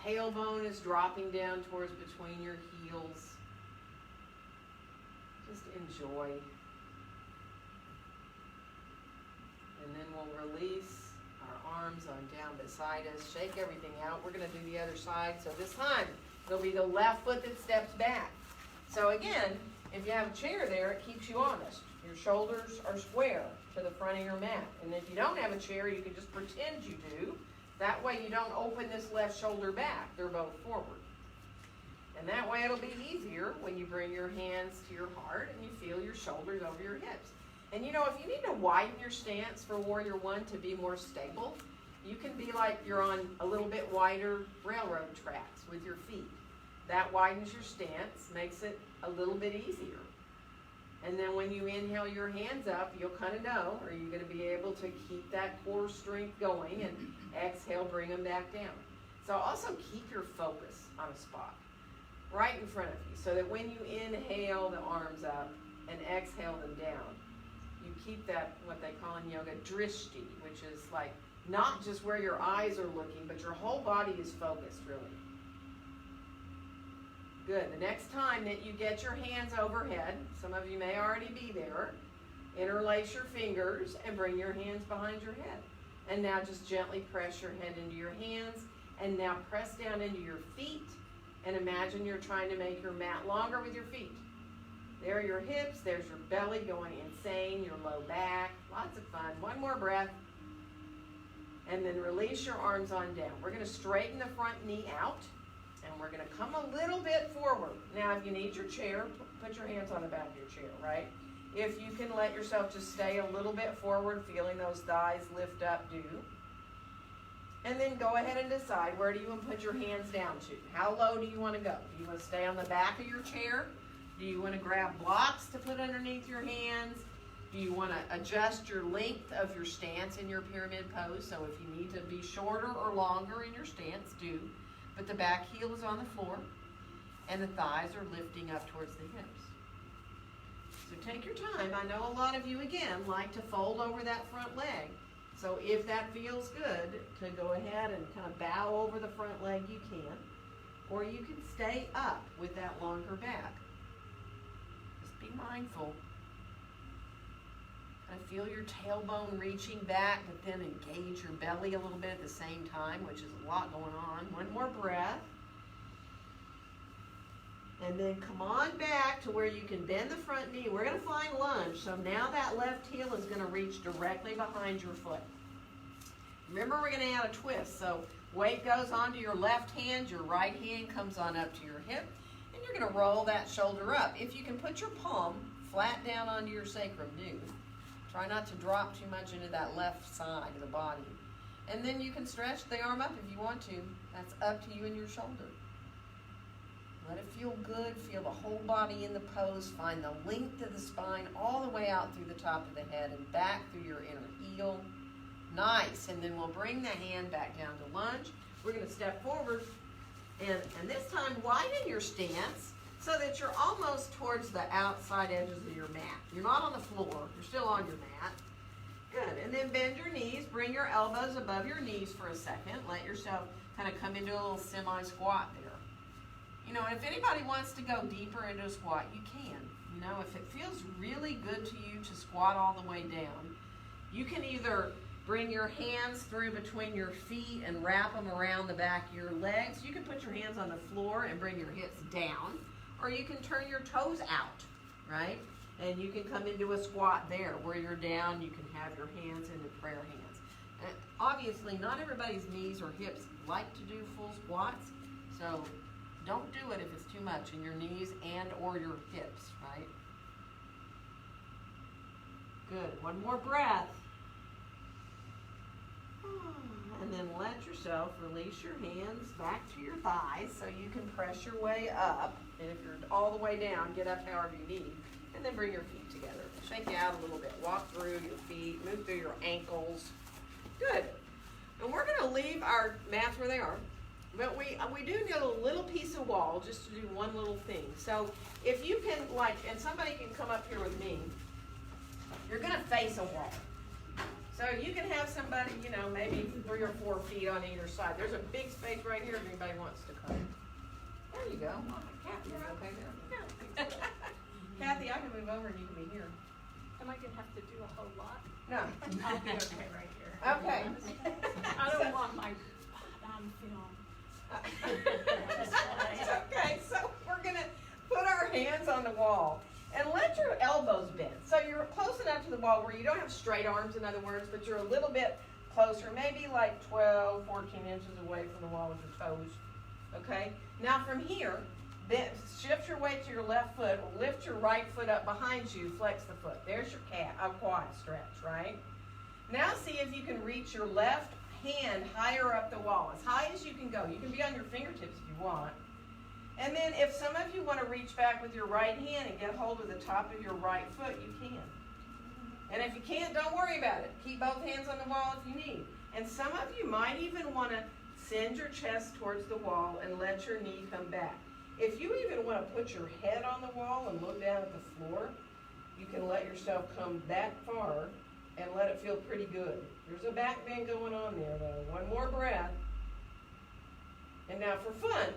Tailbone is dropping down towards between your heels. Just enjoy. And then we'll release our arms on down beside us. Shake everything out. We're going to do the other side. So this time, it'll be the left foot that steps back. So again, if you have a chair there, it keeps you honest. Your shoulders are square to the front of your mat. And if you don't have a chair, you can just pretend you do. That way you don't open this left shoulder back. They're both forward. And that way it'll be easier when you bring your hands to your heart and you feel your shoulders over your hips. And you know, if you need to widen your stance for Warrior One to be more stable, you can be like you're on a little bit wider railroad tracks with your feet. That widens your stance, makes it a little bit easier. And then when you inhale your hands up, you'll kind of know, are you going to be able to keep that core strength going, and exhale, bring them back down. So also keep your focus on a spot right in front of you, so that when you inhale the arms up and exhale them down, you keep that, what they call in yoga, drishti, which is like not just where your eyes are looking, but your whole body is focused, really. Good. The next time that you get your hands overhead, some of you may already be there, interlace your fingers and bring your hands behind your head. And now just gently press your head into your hands, and now press down into your feet, and imagine you're trying to make your mat longer with your feet. There are your hips, there's your belly going insane, your low back, lots of fun. One more breath, and then release your arms on down. We're going to straighten the front knee out, and we're going to come a little bit forward. Now, if you need your chair, put your hands on the back of your chair, right? If you can let yourself just stay a little bit forward, feeling those thighs lift up, do. And then go ahead and decide, where do you want to put your hands down to? How low do you want to go? Do you want to stay on the back of your chair? Do you want to grab blocks to put underneath your hands? Do you want to adjust your length of your stance in your pyramid pose? So if you need to be shorter or longer in your stance, do. But the back heel is on the floor, and the thighs are lifting up towards the hips. So take your time. I know a lot of you, again, like to fold over that front leg. So if that feels good, to go ahead and kind of bow over the front leg, you can. Or you can stay up with that longer back. Just be mindful. Kind of feel your tailbone reaching back, but then engage your belly a little bit at the same time, which is a lot going on. One more breath. And then come on back to where you can bend the front knee. We're going to find lunge. So now that left heel is going to reach directly behind your foot. Remember, we're going to add a twist. So weight goes onto your left hand. Your right hand comes on up to your hip. And you're going to roll that shoulder up. If you can put your palm flat down onto your sacrum, do. Try not to drop too much into that left side of the body. And then you can stretch the arm up if you want to. That's up to you and your shoulder. Let it feel good. Feel the whole body in the pose. Find the length of the spine all the way out through the top of the head and back through your inner heel. Nice. And then we'll bring the hand back down to lunge. We're going to step forward. And this time, widen your stance so that you're almost towards the outside edges of your mat. You're not on the floor. You're still on your mat. Good. And then bend your knees. Bring your elbows above your knees for a second. Let yourself kind of come into a little semi-squat there. You know, if anybody wants to go deeper into a squat, you can. You know, if it feels really good to you to squat all the way down, you can either bring your hands through between your feet and wrap them around the back of your legs. You can put your hands on the floor and bring your hips down, or you can turn your toes out, right? And you can come into a squat there where you're down. You can have your hands into prayer hands. And obviously, not everybody's knees or hips like to do full squats, so don't do it if it's too much in your knees and or your hips, right? Good. One more breath. And then let yourself release your hands back to your thighs so you can press your way up. And if you're all the way down, get up however you need. And then bring your feet together. Shake you out a little bit. Walk through your feet. Move through your ankles. Good. And we're going to leave our mats where they are. But we do need a little piece of wall just to do one little thing. So if you can, like, and somebody can come up here with me, you're going to face a wall. So you can have somebody, you know, maybe 3 or 4 feet on either side. There's a big space right here if anybody wants to come. There you go. Kathy, is okay there? Kathy, I can move over and you can be here. Am I going to have to do a whole lot? No. I'll be okay right here. Okay. I don't want my on film. It's okay. So we're going to put our hands on the wall and let your elbows bend. So you're close enough to the wall where you don't have straight arms, in other words, but you're a little bit closer, maybe like 12, 14 inches away from the wall with your toes. Okay? Now from here, shift your weight to your left foot, lift your right foot up behind you, flex the foot. There's your quad stretch, right? Now see if you can reach your left hand higher up the wall, as high as you can go. You can be on your fingertips if you want. And then if some of you want to reach back with your right hand and get hold of the top of your right foot, you can. And if you can't, don't worry about it. Keep both hands on the wall if you need. And some of you might even want to send your chest towards the wall and let your knee come back. If you even want to put your head on the wall and look down at the floor, you can let yourself come that far and let it feel pretty good. There's a back bend going on there, though. One more breath. And now for fun,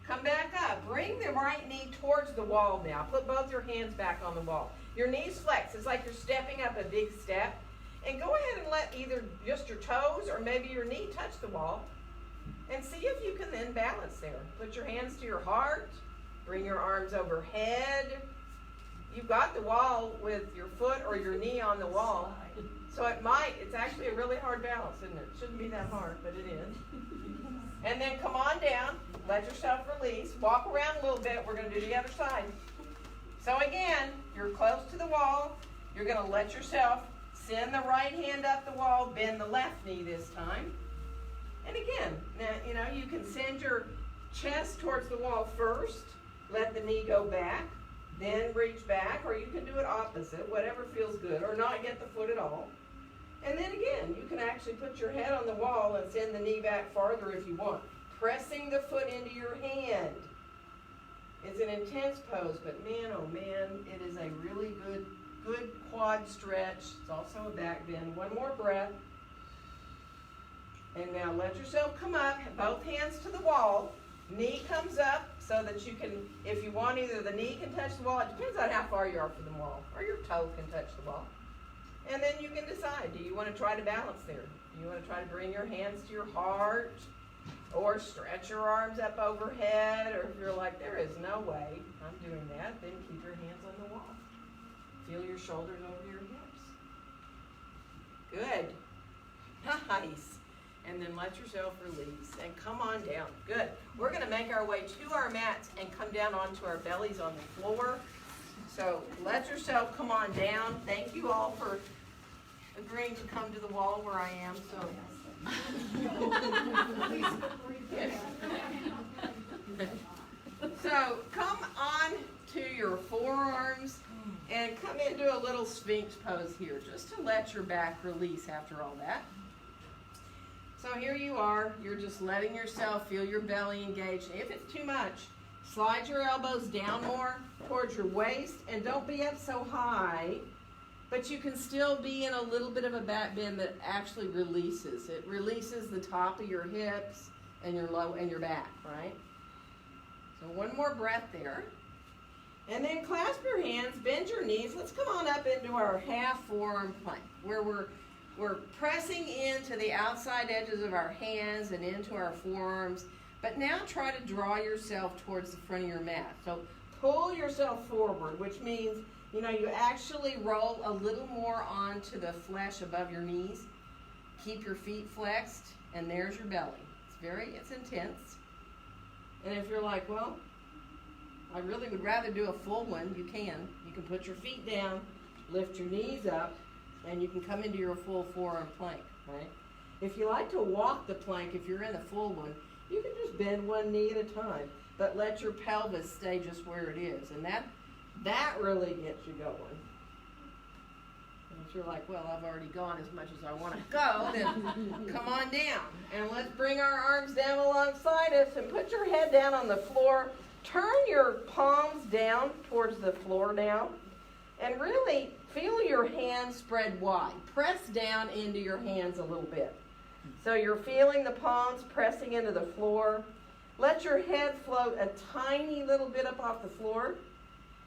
Come back up. Bring the right knee towards the wall now. Put both your hands back on the wall. Your knees flex. It's like you're stepping up a big step. And go ahead and let either just your toes or maybe your knee touch the wall. And see if you can then balance there. Put your hands to your heart. Bring your arms overhead. You've got the wall with your foot or your knee on the wall. So it's actually a really hard balance, isn't it? It shouldn't be that hard, but it is. And then come on down. Let yourself release. Walk around a little bit. We're going to do the other side. So again, you're close to the wall. You're going to let yourself send the right hand up the wall. Bend the left knee this time. And again, now, you can send your chest towards the wall first. Let the knee go back. Then reach back, or you can do it opposite, whatever feels good, or not get the foot at all. And then again, you can actually put your head on the wall and send the knee back farther if you want. Pressing the foot into your hand. It's an intense pose, but man, oh man, it is a really good quad stretch. It's also a back bend. One more breath. And now let yourself come up, both hands to the wall. Knee comes up so that you can, if you want, either the knee can touch the wall. It depends on how far you are from the wall, or your toe can touch the wall. And then you can decide, do you want to try to balance there? Do you want to try to bring your hands to your heart, or stretch your arms up overhead? Or if you're like, there is no way I'm doing that, then keep your hands on the wall. Feel your shoulders over your hips. Good. Nice. And then let yourself release and come on down. Good. We're going to make our way to our mats and come down onto our bellies on the floor. So let yourself come on down. Thank you all for agreeing to come to the wall where I am. So come on to your forearms and come into a little Sphinx pose here, just to let your back release after all that. So here you are, you're just letting yourself feel your belly engaged. If it's too much, slide your elbows down more towards your waist, and don't be up so high, but you can still be in a little bit of a back bend that actually releases. It releases the top of your hips and your back, right? So one more breath there. And then clasp your hands, bend your knees. Let's come on up into our half forearm plank, where we're pressing into the outside edges of our hands and into our forearms. But now try to draw yourself towards the front of your mat. So pull yourself forward, which means, you actually roll a little more onto the flesh above your knees. Keep your feet flexed, and there's your belly. It's intense. And if you're like, well, I really would rather do a full one, you can. You can put your feet down, lift your knees up, and you can come into your full forearm plank, right? If you like to walk the plank, if you're in the full one, you can just bend one knee at a time, but let your pelvis stay just where it is. And that really gets you going. And if you're like, well, I've already gone as much as I want to go, then come on down. And let's bring our arms down alongside us and put your head down on the floor. Turn your palms down towards the floor now. And really feel your hands spread wide. Press down into your hands a little bit. So you're feeling the palms pressing into the floor. Let your head float a tiny little bit up off the floor.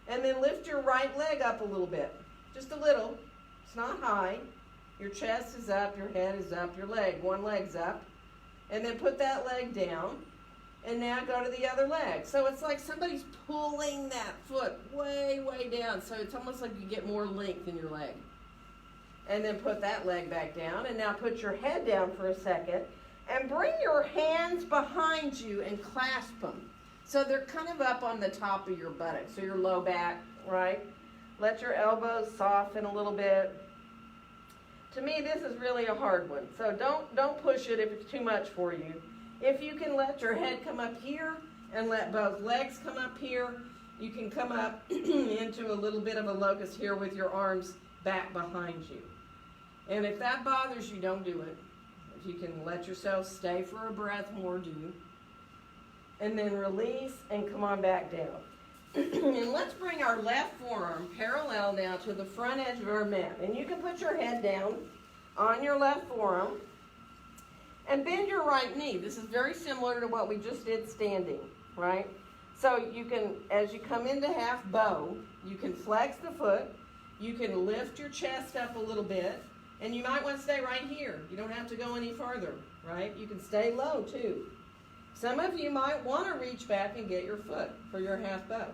And then lift your right leg up a little bit. Just a little. It's not high. Your chest is up, your head is up, one leg's up. And then put that leg down. And now go to the other leg. So it's like somebody's pulling that foot way, way down. So it's almost like you get more length in your leg. And then put that leg back down. And now put your head down for a second. And bring your hands behind you and clasp them. So they're kind of up on the top of your buttock. So your low back, right? Let your elbows soften a little bit. To me, this is really a hard one. So don't push it if it's too much for you. If you can let your head come up here and let both legs come up here, you can come up into a little bit of a locust here with your arms back behind you. And if that bothers you, don't do it. If you can let yourself stay for a breath more, do. And then release and come on back down. And let's bring our left forearm parallel now to the front edge of our mat. And you can put your head down on your left forearm. And bend your right knee. This is very similar to what we just did standing. right? So you can, as you come into half bow, you can flex the foot, you can lift your chest up a little bit, and you might want to stay right here. You don't have to go any further, right? You can stay low too. Some of you might want to reach back and get your foot for your half bow.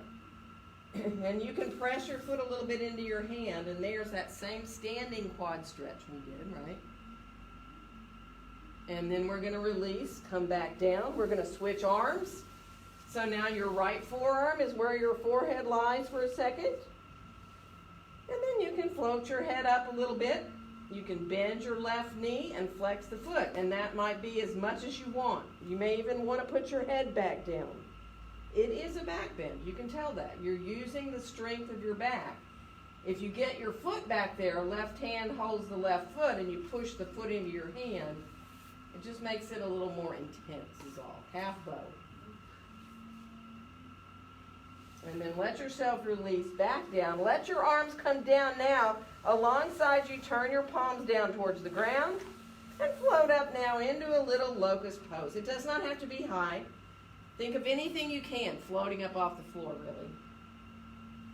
And you can press your foot a little bit into your hand, and there's that same standing quad stretch we did, right? And then we're going to release, come back down. We're going to switch arms. So now your right forearm is where your forehead lies for a second. And then you can float your head up a little bit. You can bend your left knee and flex the foot, and that might be as much as you want. You may even want to put your head back down. It is a back bend. You can tell that. You're using the strength of your back. If you get your foot back there, left hand holds the left foot, and you push the foot into your hand, it just makes it a little more intense is all. Half bow. And then let yourself release back down. Let your arms come down now. Alongside you, turn your palms down towards the ground and float up now into a little locust pose. It does not have to be high. Think of anything you can floating up off the floor, really.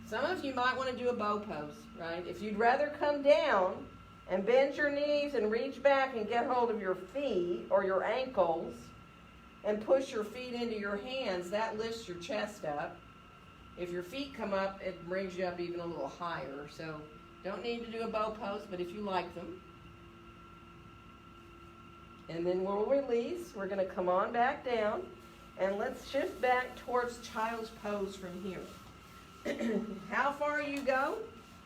Some of you might want to do a bow pose, right? If you'd rather come down and bend your knees and reach back and get hold of your feet or your ankles and push your feet into your hands, that lifts your chest up. If your feet come up, it brings you up even a little higher. So don't need to do a bow pose, but if you like them. And then we'll release. We're going to come on back down. And let's shift back towards child's pose from here. How far you go,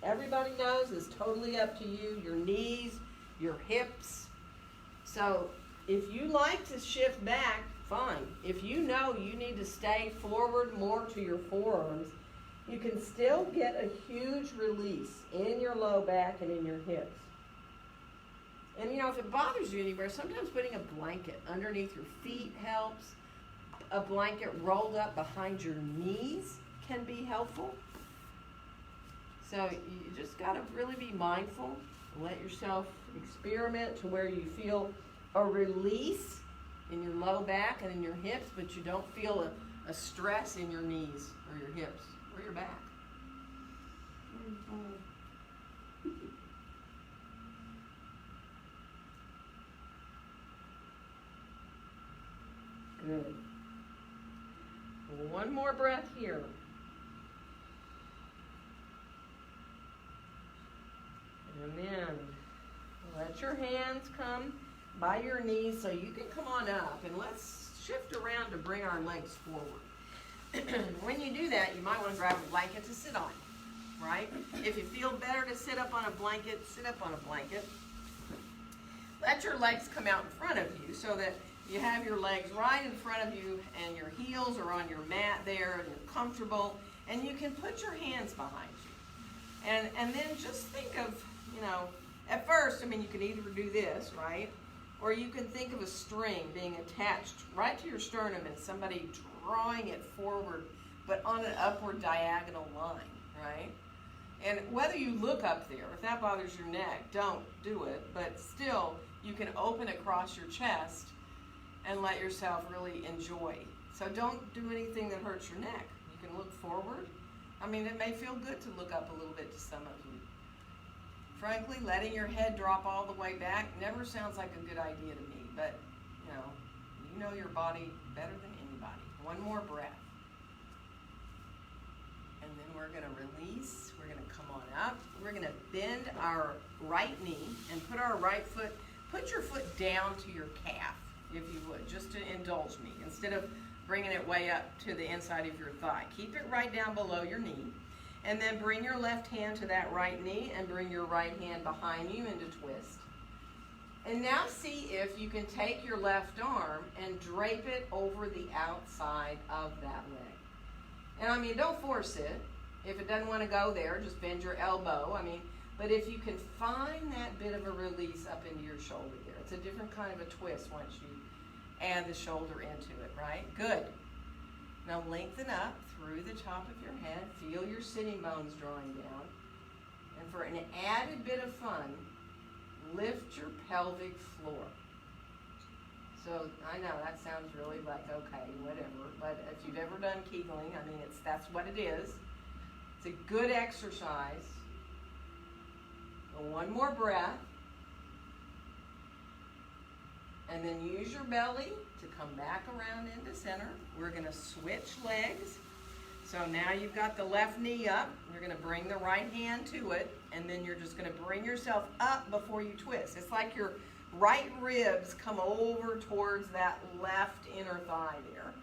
everybody knows, is totally up to you. Your knees, your hips. So if you like to shift back, fine. If you know you need to stay forward more to your forearms, you can still get a huge release in your low back and in your hips. And you know, if it bothers you anywhere, sometimes putting a blanket underneath your feet helps. A blanket rolled up behind your knees can be helpful. So you just got to really be mindful. Let yourself experiment to where you feel a release in your low back and in your hips, but you don't feel a stress in your knees or your hips or your back. Good. One more breath here. And then let your hands come by your knees so you can come on up. And let's shift around to bring our legs forward. When you do that, you might want to grab a blanket to sit on, right? If you feel better to sit up on a blanket, sit up on a blanket. Let your legs come out in front of you so that you have your legs right in front of you and your heels are on your mat there and you're comfortable, and you can put your hands behind you. And then just think of, you know, at first, I mean, you can either do this, right? Or you can think of a string being attached right to your sternum and somebody drawing it forward, but on an upward diagonal line, right? And whether you look up there, if that bothers your neck, don't do it, but still, you can open across your chest and let yourself really enjoy. So don't do anything that hurts your neck. You can look forward. I mean, it may feel good to look up a little bit to some of you. Frankly, letting your head drop all the way back never sounds like a good idea to me, but you know your body better than anybody. One more breath. And then we're going to release. We're going to come on up. We're going to bend our right knee and put our right foot, put your foot down to your calf, if you would, just to indulge me, instead of bringing it way up to the inside of your thigh. Keep it right down below your knee, and then bring your left hand to that right knee and bring your right hand behind you into twist. And now see if you can take your left arm and drape it over the outside of that leg. And I mean, don't force it. If it doesn't want to go there, just bend your elbow. I mean, but if you can find that bit of a release up into your shoulder there, it's a different kind of a twist once you add the shoulder into it, right? Good. Now lengthen up through the top of your head. Feel your sitting bones drawing down. And for an added bit of fun, lift your pelvic floor. So I know that sounds really like, okay, whatever, but if you've ever done Kegling, I mean, that's what it is. It's a good exercise. And one more breath. And then use your belly to come back around into center. We're gonna switch legs. So now you've got the left knee up. You're gonna bring the right hand to it, and then you're just gonna bring yourself up before you twist. It's like your right ribs come over towards that left inner thigh there.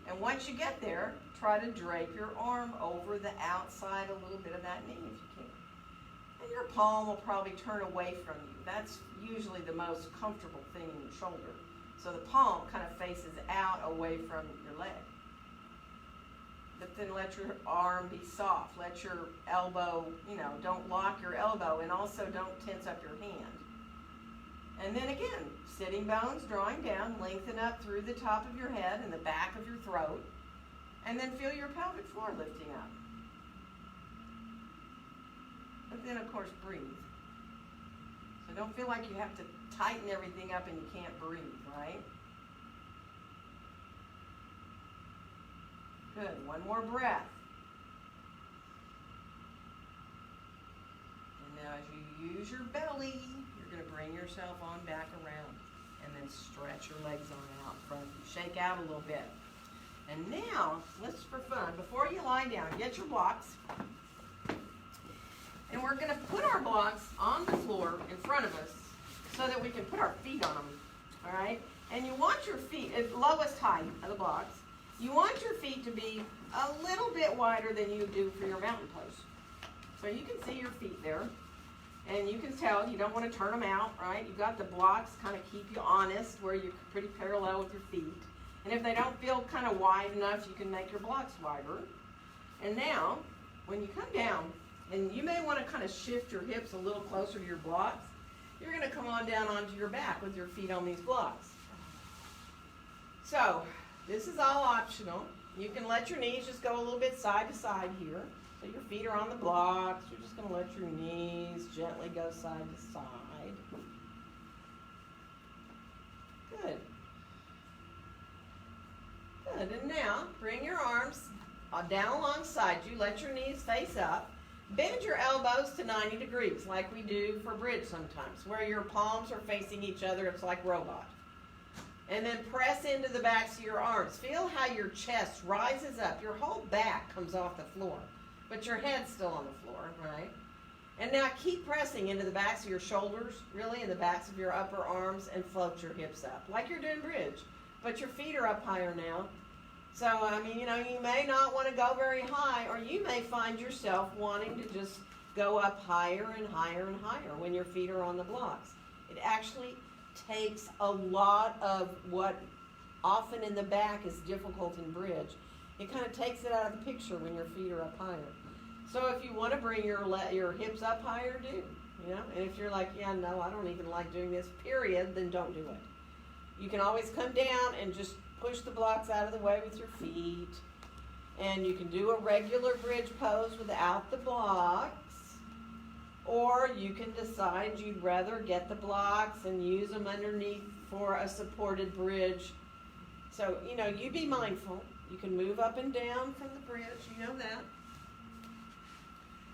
And once you get there, try to drape your arm over the outside a little bit of that knee if you can. And your palm will probably turn away from you. That's usually the most comfortable thing in your shoulder. So the palm kind of faces out away from your leg. But then let your arm be soft. Let your elbow, don't lock your elbow, and also don't tense up your hand. And then again, sitting bones drawing down, lengthen up through the top of your head and the back of your throat, and then feel your pelvic floor lifting up. But then, of course, breathe. So don't feel like you have to tighten everything up and you can't breathe, right? Good. One more breath. And now as you use your belly, you're going to bring yourself on back around and then stretch your legs on out in front of you. Shake out a little bit. And now, let's, for fun, before you lie down, get your blocks. And we're going to put our blocks on the floor in front of us so that we can put our feet on them, all right? And you want your feet at lowest height of the blocks. You want your feet to be a little bit wider than you do for your mountain pose. So you can see your feet there. And you can tell you don't want to turn them out, right? You've got the blocks kind of keep you honest where you're pretty parallel with your feet. And if they don't feel kind of wide enough, you can make your blocks wider. And now, when you come down, and you may want to kind of shift your hips a little closer to your blocks, you're going to come on down onto your back with your feet on these blocks. So, this is all optional. You can let your knees just go a little bit side to side here. So your feet are on the blocks. You're just going to let your knees gently go side to side. Good. Good. And now, bring your arms down alongside you. Let your knees face up. Bend your elbows to 90 degrees like we do for bridge sometimes, where your palms are facing each other. It's like robot. And then press into the backs of your arms. Feel how your chest rises up. Your whole back comes off the floor, but your head's still on the floor, right? And now keep pressing into the backs of your shoulders, really, in the backs of your upper arms, and float your hips up like you're doing bridge. But your feet are up higher now. So, I mean, you may not want to go very high, or you may find yourself wanting to just go up higher and higher and higher when your feet are on the blocks. It actually takes a lot of what often in the back is difficult in bridge. It kind of takes it out of the picture when your feet are up higher. So if you want to bring your hips up higher, do. And if you're like, yeah, no, I don't even like doing this, period, then don't do it. You can always come down and just push the blocks out of the way with your feet. And you can do a regular bridge pose without the blocks. Or you can decide you'd rather get the blocks and use them underneath for a supported bridge. So, you be mindful. You can move up and down from the bridge, you know that.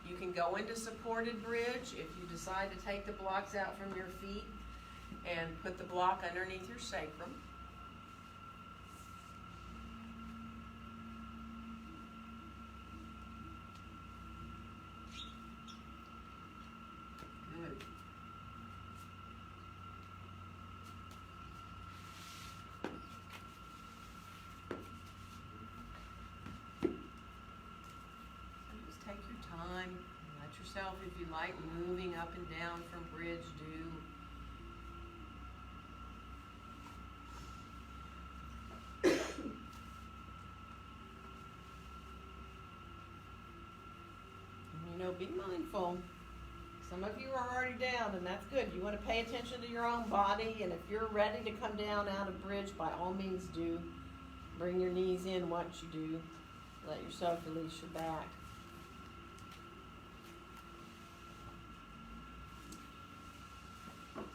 You can go into supported bridge if you decide to take the blocks out from your feet and put the block underneath your sacrum. Good. Time. Let yourself, if you like, moving up and down from bridge, do. And, be mindful. Some of you are already down, and that's good. You want to pay attention to your own body, and if you're ready to come down out of bridge, by all means do. Bring your knees in once you do. Let yourself release your back.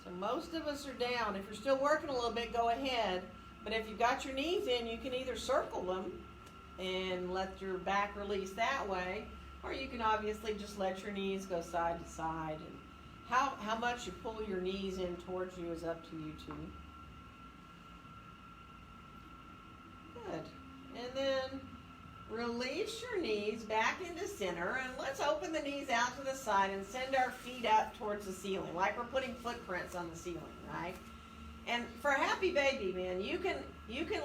So most of us are down. If you're still working a little bit, go ahead. But if you've got your knees in, you can either circle them and let your back release that way, or you can obviously just let your knees go side to side. And how much you pull your knees in towards you is up to you too. Good. And then release your knees back into center, and let's open the knees out to the side and send our feet up towards the ceiling, like we're putting footprints on the ceiling, right? And for a happy baby, man, you can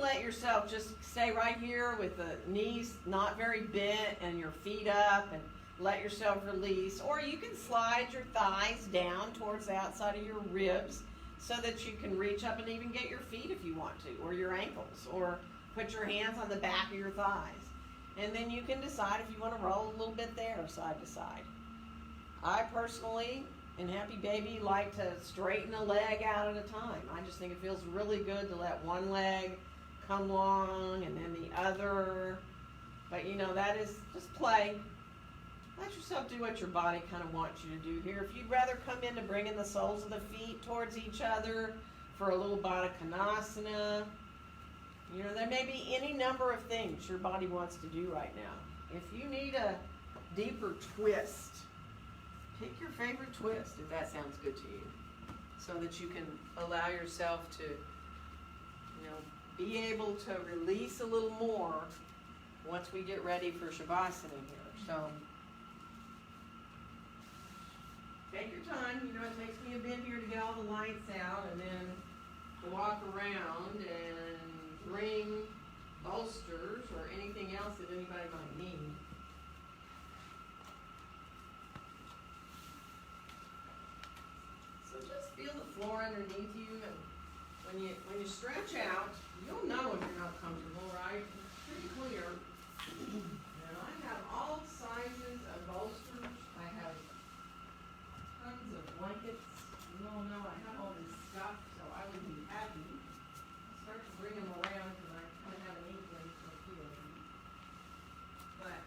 let yourself just stay right here with the knees not very bent and your feet up, and let yourself release. Or you can slide your thighs down towards the outside of your ribs so that you can reach up and even get your feet if you want to, or your ankles, or put your hands on the back of your thighs. And then you can decide if you want to roll a little bit there, side to side. I personally, in Happy Baby, like to straighten a leg out at a time. I just think it feels really good to let one leg come long and then the other. But you know, that is just play. Let yourself do what your body kind of wants you to do here. If you'd rather come into bringing the soles of the feet towards each other for a little Baddha Konasana, you know, there may be any number of things your body wants to do right now. If you need a deeper twist, pick your favorite twist if that sounds good to you, so that you can allow yourself to, you know, be able to release a little more once we get ready for Shavasana here. So take your time. You know, it takes me a bit here to get all the lights out and then to walk around and bring bolsters or anything else that anybody might need. So just feel the floor underneath you, and when you stretch out, you'll know if you're not comfortable, right? It's pretty clear. And I have all sizes of bolsters. I have tons of blankets. You all know I have all this stuff, so I would be happy to start to bring them around because I kind of have an inkling for a few of them. But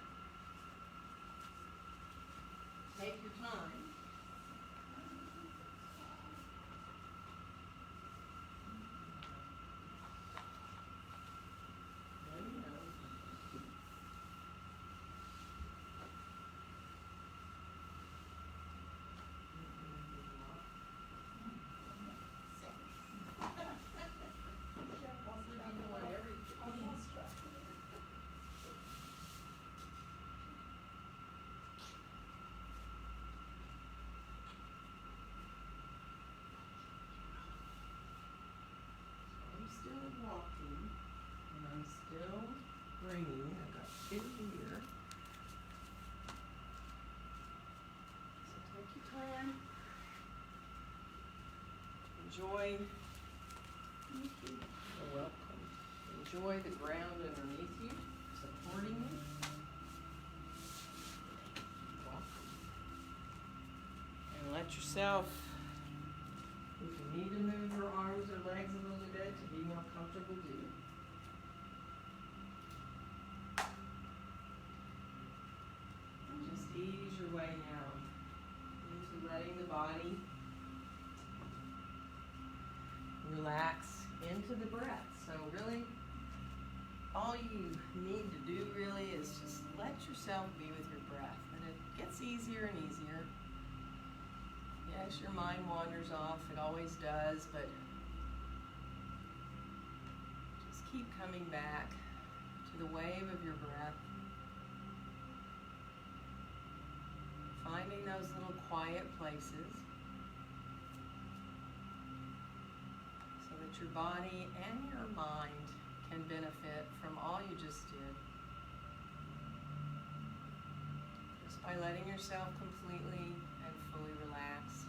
take your time. Walking, and I'm still bringing. I've got two here. So take your time. Enjoy. You're welcome. Enjoy the ground underneath you, supporting you. Welcome. And let yourself, if you need to move your arms or legs a little bit to be more comfortable, do. And just ease your way now into letting the body relax into the breath. So really, all you need to do really is just let yourself be with your breath. And it gets easier and easier. Yes, your mind wanders off, it always does, but just keep coming back to the wave of your breath. Finding those little quiet places so that your body and your mind can benefit from all you just did. Just by letting yourself completely and fully relax.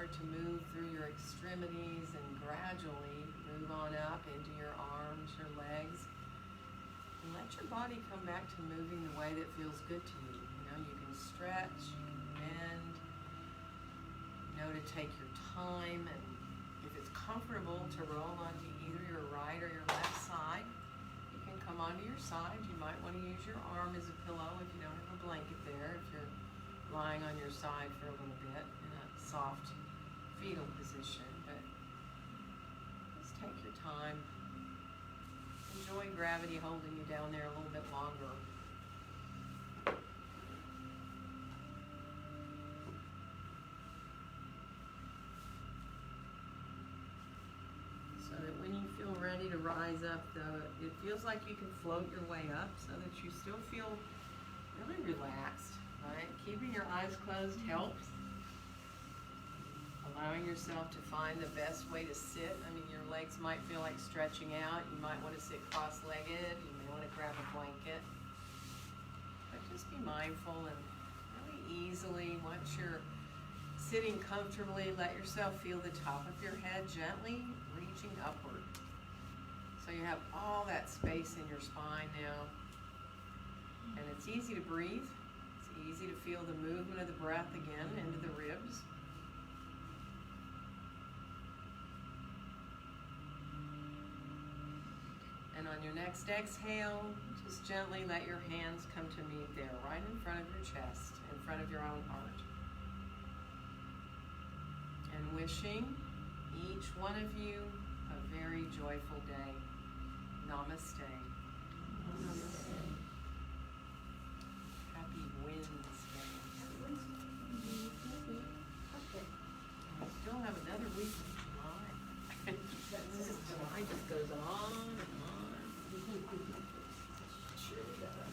start to move through your extremities and gradually move on up into your arms, your legs. And let your body come back to moving the way that feels good to you. You know, you can stretch, you can bend, you know, to take your time, and if it's comfortable to roll onto either your right or your left side, you can come onto your side. You might want to use your arm as a pillow if you don't have a blanket there, if you're lying on your side for a little bit in a soft fetal position. But just take your time. Enjoy gravity holding you down there a little bit longer. So that when you feel ready to rise up, though, it feels like you can float your way up so that you still feel really relaxed, right? Keeping your eyes closed helps. Allowing yourself to find the best way to sit. I mean, your legs might feel like stretching out. You might want to sit cross-legged. You may want to grab a blanket. But just be mindful and really easily, once you're sitting comfortably, let yourself feel the top of your head gently reaching upward. So you have all that space in your spine now. And it's easy to breathe. It's easy to feel the movement of the breath again into the ribs. And on your next exhale, just gently let your hands come to meet there, right in front of your chest, in front of your own heart. And wishing each one of you a very joyful day. Namaste. Namaste. Happy Wednesday. Okay. We still have another week of July. July just goes on and on. Sure does.